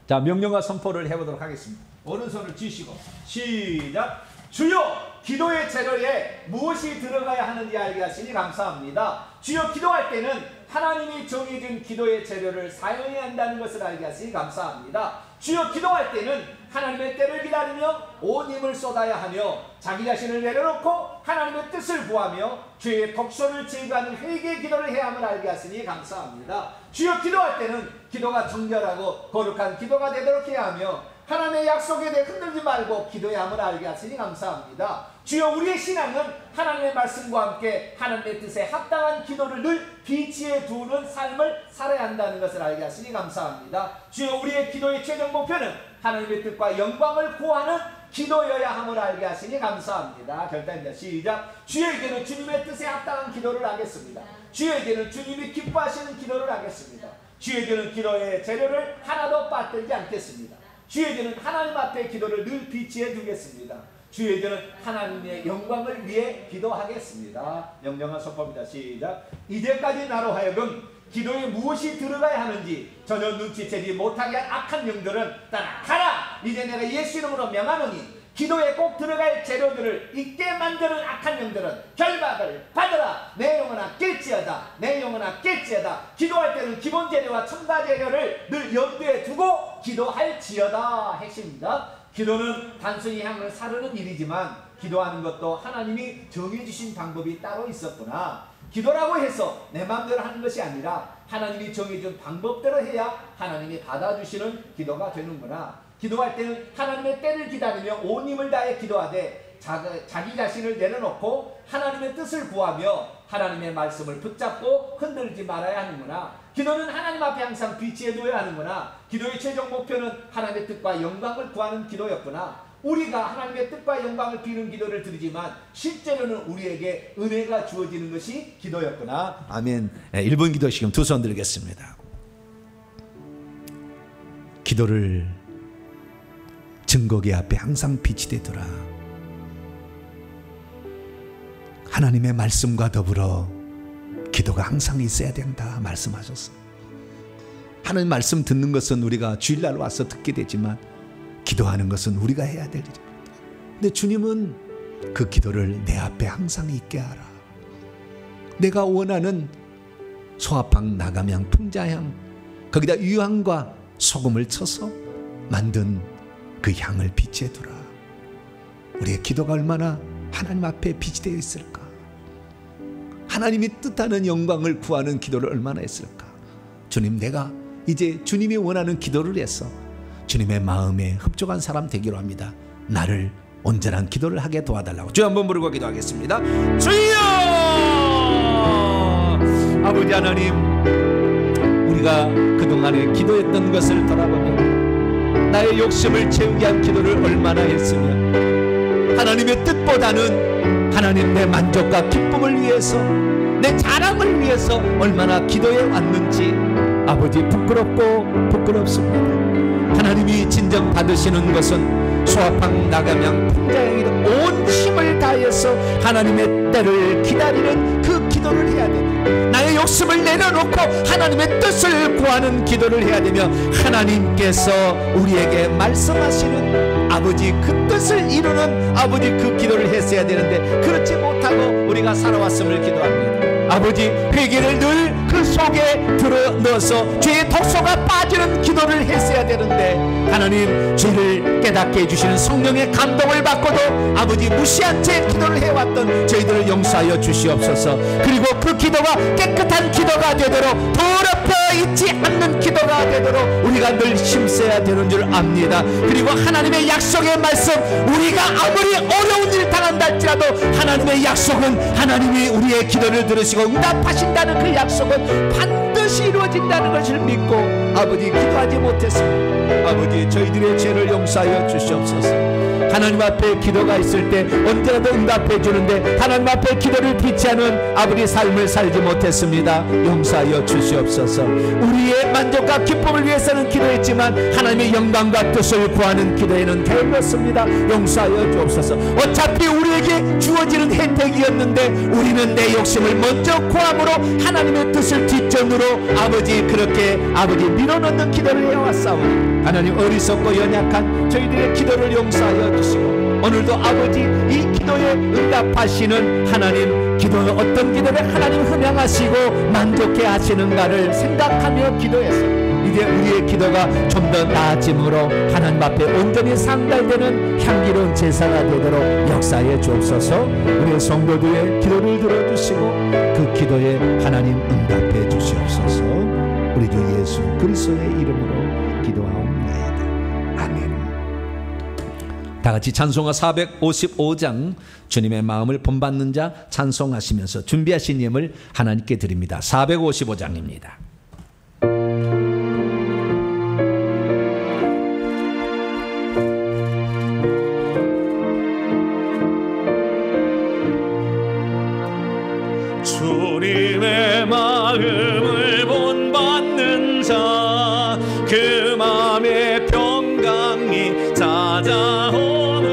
자, 명령과 선포를 해보도록 하겠습니다. 오른손을 쥐시고 시작. 주여, 기도의 재료에 무엇이 들어가야 하는지 알게 하시니 감사합니다. 주여, 기도할 때는 하나님이 정해준 기도의 재료를 사용해야 한다는 것을 알게 하시니 감사합니다. 주여, 기도할 때는 하나님의 때를 기다리며 온 힘을 쏟아야 하며 자기 자신을 내려놓고 하나님의 뜻을 구하며 죄의 독소를 제거하는 회개의 기도를 해야 함을 알게 하시니 감사합니다. 주여, 기도할 때는 기도가 정결하고 거룩한 기도가 되도록 해야 하며 하나님의 약속에 대해 흔들지 말고 기도해야 함을 알게 하시니 감사합니다. 주여, 우리의 신앙은 하나님의 말씀과 함께 하나님의 뜻에 합당한 기도를 늘 비치에 두는 삶을 살아야 한다는 것을 알게 하시니 감사합니다. 주여, 우리의 기도의 최종 목표는 하나님의 뜻과 영광을 구하는 기도여야 함을 알게 하시니 감사합니다. 결단입니다. 시작. 주에게는 주님의 뜻에 합당한 기도를 하겠습니다. 주에게는 주님이 기뻐하시는 기도를 하겠습니다. 주에게는 기도의 재료를 하나도 빠뜨리지 않겠습니다. 주에게는 하나님 앞에 기도를 늘 비치해 두겠습니다. 주에게는 하나님의 영광을 위해 기도하겠습니다. 명령한 선포입니다. 시작. 이제까지 나로 하여금 기도에 무엇이 들어가야 하는지 전혀 눈치채지 못하게 한 악한 영들은 떠나가라. 이제 내가 예수 이름으로 명하노니 기도에 꼭 들어갈 재료들을 잊게 만드는 악한 영들은 결박을 받으라. 내 영혼아 깰지어다. 내 영혼아 깰지어다. 기도할 때는 기본 재료와 첨가 재료를 늘 염두에 두고 기도할지어다 핵심입니다. 기도는 단순히 향을 사르는 일이지만 기도하는 것도 하나님이 정해주신 방법이 따로 있었구나. 기도라고 해서 내 마음대로 하는 것이 아니라 하나님이 정해준 방법대로 해야 하나님이 받아주시는 기도가 되는구나. 기도할 때는 하나님의 때를 기다리며 온 힘을 다해 기도하되 자기 자신을 내려놓고 하나님의 뜻을 구하며 하나님의 말씀을 붙잡고 흔들지 말아야 하는구나. 기도는 하나님 앞에 항상 비치해 두어야 하는구나. 기도의 최종 목표는 하나님의 뜻과 영광을 구하는 기도였구나. 우리가 하나님의 뜻과 영광을 비는 기도를 드리지만 실제로는 우리에게 은혜가 주어지는 것이 기도였구나. 아멘. 1분 기도 지금 두 손 들겠습니다. 기도를 증거기 앞에 항상 빛이 되더라. 하나님의 말씀과 더불어 기도가 항상 있어야 된다 말씀하셨어. 하나님 말씀 듣는 것은 우리가 주일날 와서 듣게 되지만 기도하는 것은 우리가 해야 될 일입니다. 근데 주님은 그 기도를 내 앞에 항상 있게 하라. 내가 원하는 소합향, 나감향, 풍자향 거기다 유향과 소금을 쳐서 만든 그 향을 빛에 두라. 우리의 기도가 얼마나 하나님 앞에 빛이 되어 있을까. 하나님이 뜻하는 영광을 구하는 기도를 얼마나 했을까. 주님, 내가 이제 주님이 원하는 기도를 해서 주님의 마음에 흡족한 사람 되기로 합니다. 나를 온전한 기도를 하게 도와달라고 주여 한번 부르고 기도하겠습니다. 주여! 아버지 하나님, 우리가 그동안에 기도했던 것을 돌아보면 나의 욕심을 채우기 위한 기도를 얼마나 했으며 하나님의 뜻보다는 하나님 내 만족과 기쁨을 위해서 내 자랑을 위해서 얼마나 기도해 왔는지 아버지 부끄럽습니다. 하나님이 진정 받으시는 것은 수아팡 나가면 풍자양이도 온 힘을 다해서 하나님의 때를 기다리는 그 기도를 해야 되며 나의 욕심을 내려놓고 하나님의 뜻을 구하는 기도를 해야 되며 하나님께서 우리에게 말씀하시는 아버지 그 뜻을 이루는 아버지 그 기도를 했어야 되는데 그렇지 못하고 우리가 살아왔음을 기도합니다. 아버지 회개를 늘 그 속에 들어 넣어서 죄의 독소가 빠지는 기도를 했어야 되는데 하나님 죄를 깨닫게 해주시는 성령의 감동을 받고도 아버지 무시한 채 기도를 해왔던 저희들을 용서하여 주시옵소서. 그리고 그 기도가 깨끗한 기도가 되도록 더럽혀 있지 않는 기도가 되도록 우리가 늘 힘써야 되는 줄 압니다. 그리고 하나님의 약속의 말씀 우리가 아무리 어려운 일 당한다 할지라도 하나님의 약속은 하나님이 우리의 기도를 들으시고 응답하신다는 그 약속은 반드시 이루어진다는 것을 믿고 아버지 기도하지 못했습니다. 아버지 저희들의 죄를 용서하여 주시옵소서. 하나님 앞에 기도가 있을 때 언제라도 응답해 주는데 하나님 앞에 기도를 비치 않은 아버지 삶을 살지 못했습니다. 용서하여 주시옵소서. 우리의 만족과 기쁨을 위해서는 기도했지만 하나님의 영광과 뜻을 구하는 기도에는 게을렀습니다. 용서하여 주옵소서. 어차피 우리에게 주어지는 혜택이었는데 우리는 내 욕심을 먼저 구함으로 하나님의 뜻을 뒷전으로 아버지 그렇게 아버지 밀어넣는 기도를 해왔사오니 하나님 어리석고 연약한 저희들의 기도를 용서하여 주시고 오늘도 아버지 이 기도에 응답하시는 하나님 기도는 어떤 기도를 하나님 흥양하시고 만족해 하시는가를 생각하며 기도해서 이제 우리의 기도가 좀 더 나아짐으로 하나님 앞에 온전히 상달되는 향기로운 제사가 되도록 역사해 주옵소서. 우리의 성도들의 기도를 들어주시고 그 기도에 하나님 응답해 주시옵소서. 우리 주 예수 그리스도의 이름으로 기도하옵나이다. 아멘. 다같이 찬송가 455장 주님의 마음을 본받는 자 찬송하시면서 준비하신 예물 하나님께 드립니다. 455장입니다. 주님의 마음을 본받는 자 그 마음의 평강이 찾아오는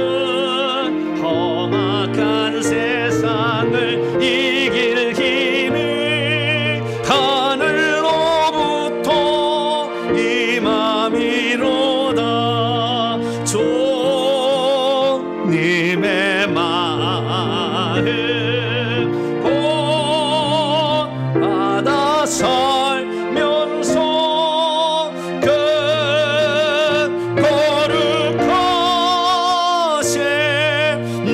험악한 세상을 이길 힘이 하늘로부터 임함이로다. 주님의 마음 본받아 살면서 거룩하신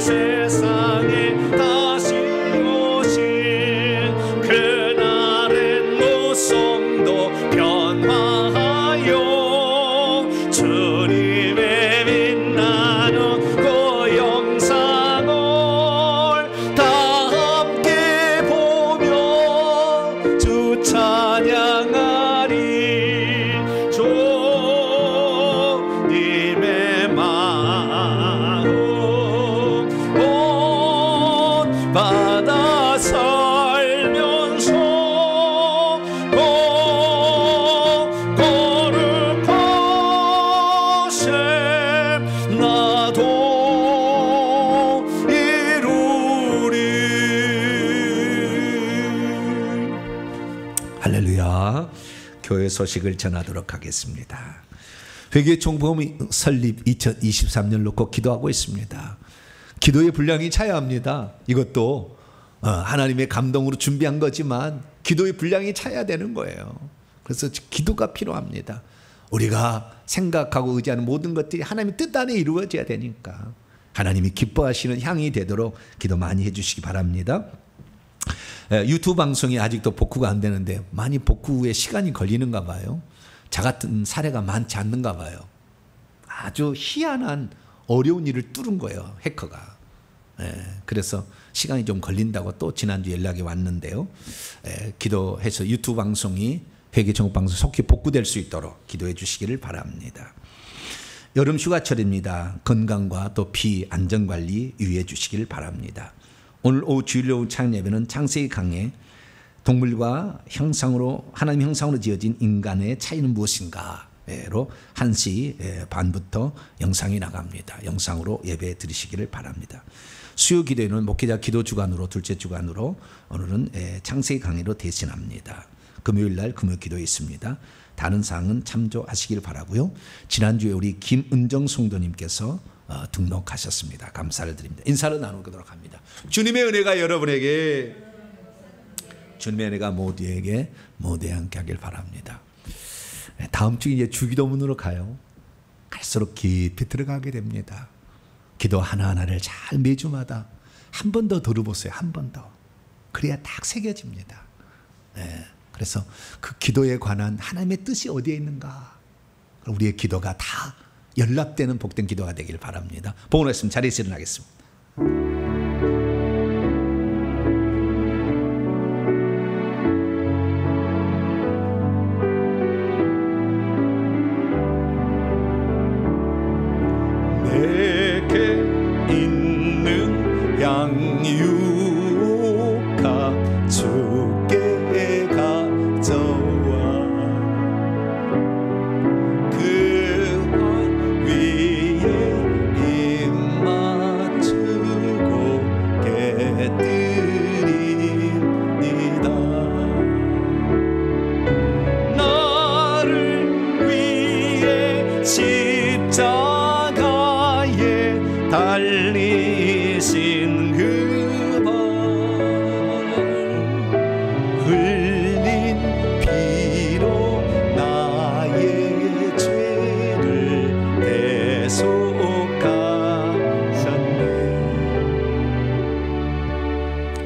세상에 다시 오신 그날의 무성도 변화하여 주님의 빛나는 그 영상을 다 함께 보며 주 찬양하리. 주님의 마음 온 받아 살면서 거룩하심 나도 이루리. 할렐루야. 교회 소식을 전하도록 하겠습니다. 회계 총복음 설립 2023년 놓고 기도하고 있습니다. 기도의 분량이 차야 합니다. 이것도 하나님의 감동으로 준비한 거지만 기도의 분량이 차야 되는 거예요. 그래서 기도가 필요합니다. 우리가 생각하고 의지하는 모든 것들이 하나님의 뜻 안에 이루어져야 되니까 하나님이 기뻐하시는 향이 되도록 기도 많이 해주시기 바랍니다. 유튜브 방송이 아직도 복구가 안 되는데 많이 복구에 시간이 걸리는가 봐요. 저 같은 사례가 많지 않는가 봐요. 아주 희한한 어려운 일을 뚫은 거예요, 해커가. 그래서 시간이 좀 걸린다고 또 지난주 연락이 왔는데요. 기도해서 유튜브 방송이 회개천국 방송 속히 복구될 수 있도록 기도해 주시기를 바랍니다. 여름 휴가철입니다. 건강과 또 비 안전관리 유의해 주시기를 바랍니다. 오늘 오후 주일 오후 찬양 예배는 창세기 강해 동물과 형상으로 하나님 형상으로 지어진 인간의 차이는 무엇인가로 1시 반부터 영상이 나갑니다. 영상으로 예배 드리시기를 바랍니다. 수요 기도회는 목회자 기도 주간으로 둘째 주간으로 오늘은 창세기 강해로 대신합니다. 금요일 날 금요 기도회 있습니다. 다른 사항은 참조하시길 바라고요. 지난주에 우리 김은정 성도님께서 등록하셨습니다. 감사를 드립니다. 인사를 나누도록 합니다. 주님의 은혜가 여러분에게, 주님의 은혜가 모두에게 모두에 함께 하길 바랍니다. 다음 주 이제 주기도문으로 가요. 갈수록 깊이 들어가게 됩니다. 기도 하나하나를 잘 매주마다 한 번 더 들어보세요. 한 번 더. 그래야 딱 새겨집니다. 그래서 그 기도에 관한 하나님의 뜻이 어디에 있는가, 우리의 기도가 다 연락되는 복된 기도가 되길 바랍니다. 복을 말씀 자리에서 일어나겠습니다. 내게 있는 양육하 주께 가져와 그 발 위에 입 맞추고 깨뜨립니다. 나를 위해 십자가에 달리신 그 발 흘린 피로 나의 죄를 대속하셨네.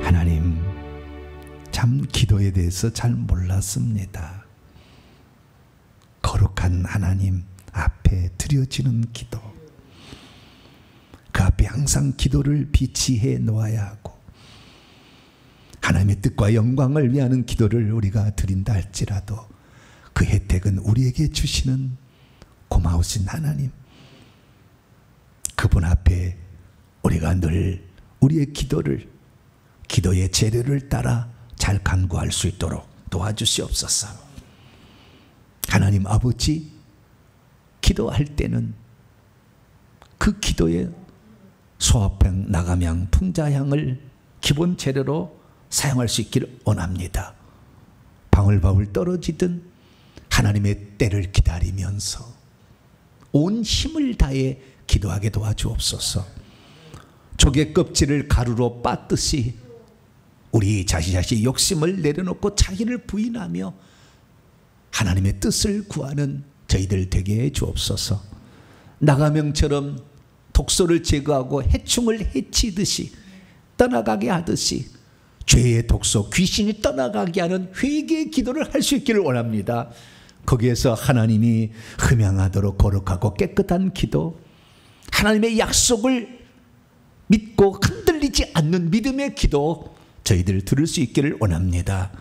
하나님, 참 기도에 대해서 잘 몰랐습니다. 거룩한 하나님 앞에 드려지는 기도, 그 앞에 항상 기도를 비치해 놓아야 하고 하나님의 뜻과 영광을 위하는 기도를 우리가 드린다 할지라도 그 혜택은 우리에게 주시는 고마우신 하나님, 그분 앞에 우리가 늘 우리의 기도를, 기도의 재료를 따라 잘 간구할 수 있도록 도와주시옵소서. 하나님 아버지, 기도할 때는 그 기도에 소화병, 나감향, 풍자향을 기본 재료로 사용할 수 있기를 원합니다. 방울방울 떨어지든 하나님의 때를 기다리면서 온 힘을 다해 기도하게 도와주옵소서. 조개 껍질을 가루로 빻듯이 우리 자신의 욕심을 내려놓고 자기를 부인하며 하나님의 뜻을 구하는 저희들 되게 해 주옵소서. 나가명처럼 독소를 제거하고 해충을 해치듯이 떠나가게 하듯이 죄의 독소, 귀신이 떠나가게 하는 회개의 기도를 할 수 있기를 원합니다. 거기에서 하나님이 흠양하도록 거룩하고 깨끗한 기도, 하나님의 약속을 믿고 흔들리지 않는 믿음의 기도, 저희들 들을 수 있기를 원합니다.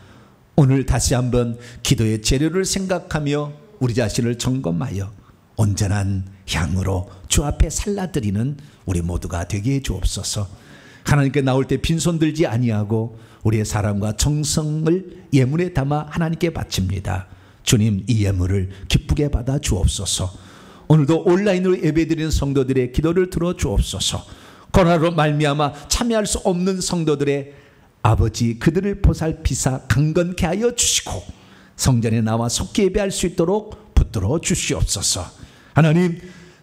오늘 다시 한번 기도의 재료를 생각하며 우리 자신을 점검하여 온전한 향으로 주 앞에 살라드리는 우리 모두가 되게 해 주옵소서. 하나님께 나올 때 빈손 들지 아니하고 우리의 사랑과 정성을 예물에 담아 하나님께 바칩니다. 주님, 이 예물을 기쁘게 받아 주옵소서. 오늘도 온라인으로 예배드리는 성도들의 기도를 들어 주옵소서. 코로나로 말미암아 참여할 수 없는 성도들의 아버지, 그들을 보살피사 강건케 하여 주시고 성전에 나와 속히 예배할 수 있도록 붙들어 주시옵소서. 하나님,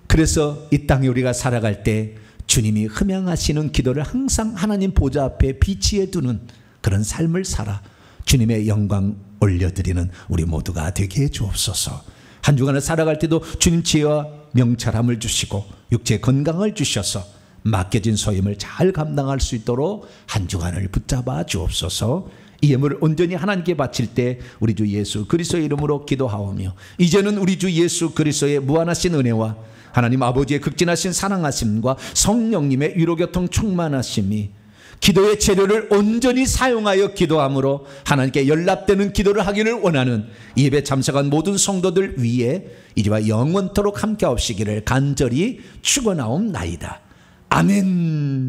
그래서 이 땅에 우리가 살아갈 때 주님이 흠양하시는 기도를 항상 하나님 보좌 앞에 비치해 두는 그런 삶을 살아 주님의 영광 올려드리는 우리 모두가 되게 해 주옵소서. 한 주간을 살아갈 때도 주님 지혜와 명철함을 주시고 육체 건강을 주셔서 맡겨진 소임을 잘 감당할 수 있도록 한 주간을 붙잡아 주옵소서. 이 예물을 온전히 하나님께 바칠 때 우리 주 예수 그리스도의 이름으로 기도하오며, 이제는 우리 주 예수 그리스도의 무한하신 은혜와 하나님 아버지의 극진하신 사랑하심과 성령님의 위로교통 충만하심이 기도의 재료를 온전히 사용하여 기도함으로 하나님께 연락되는 기도를 하기를 원하는 이 예배 참석한 모든 성도들 위에 이제와 영원토록 함께 하옵시기를 간절히 축원하옵나이다. 아멘.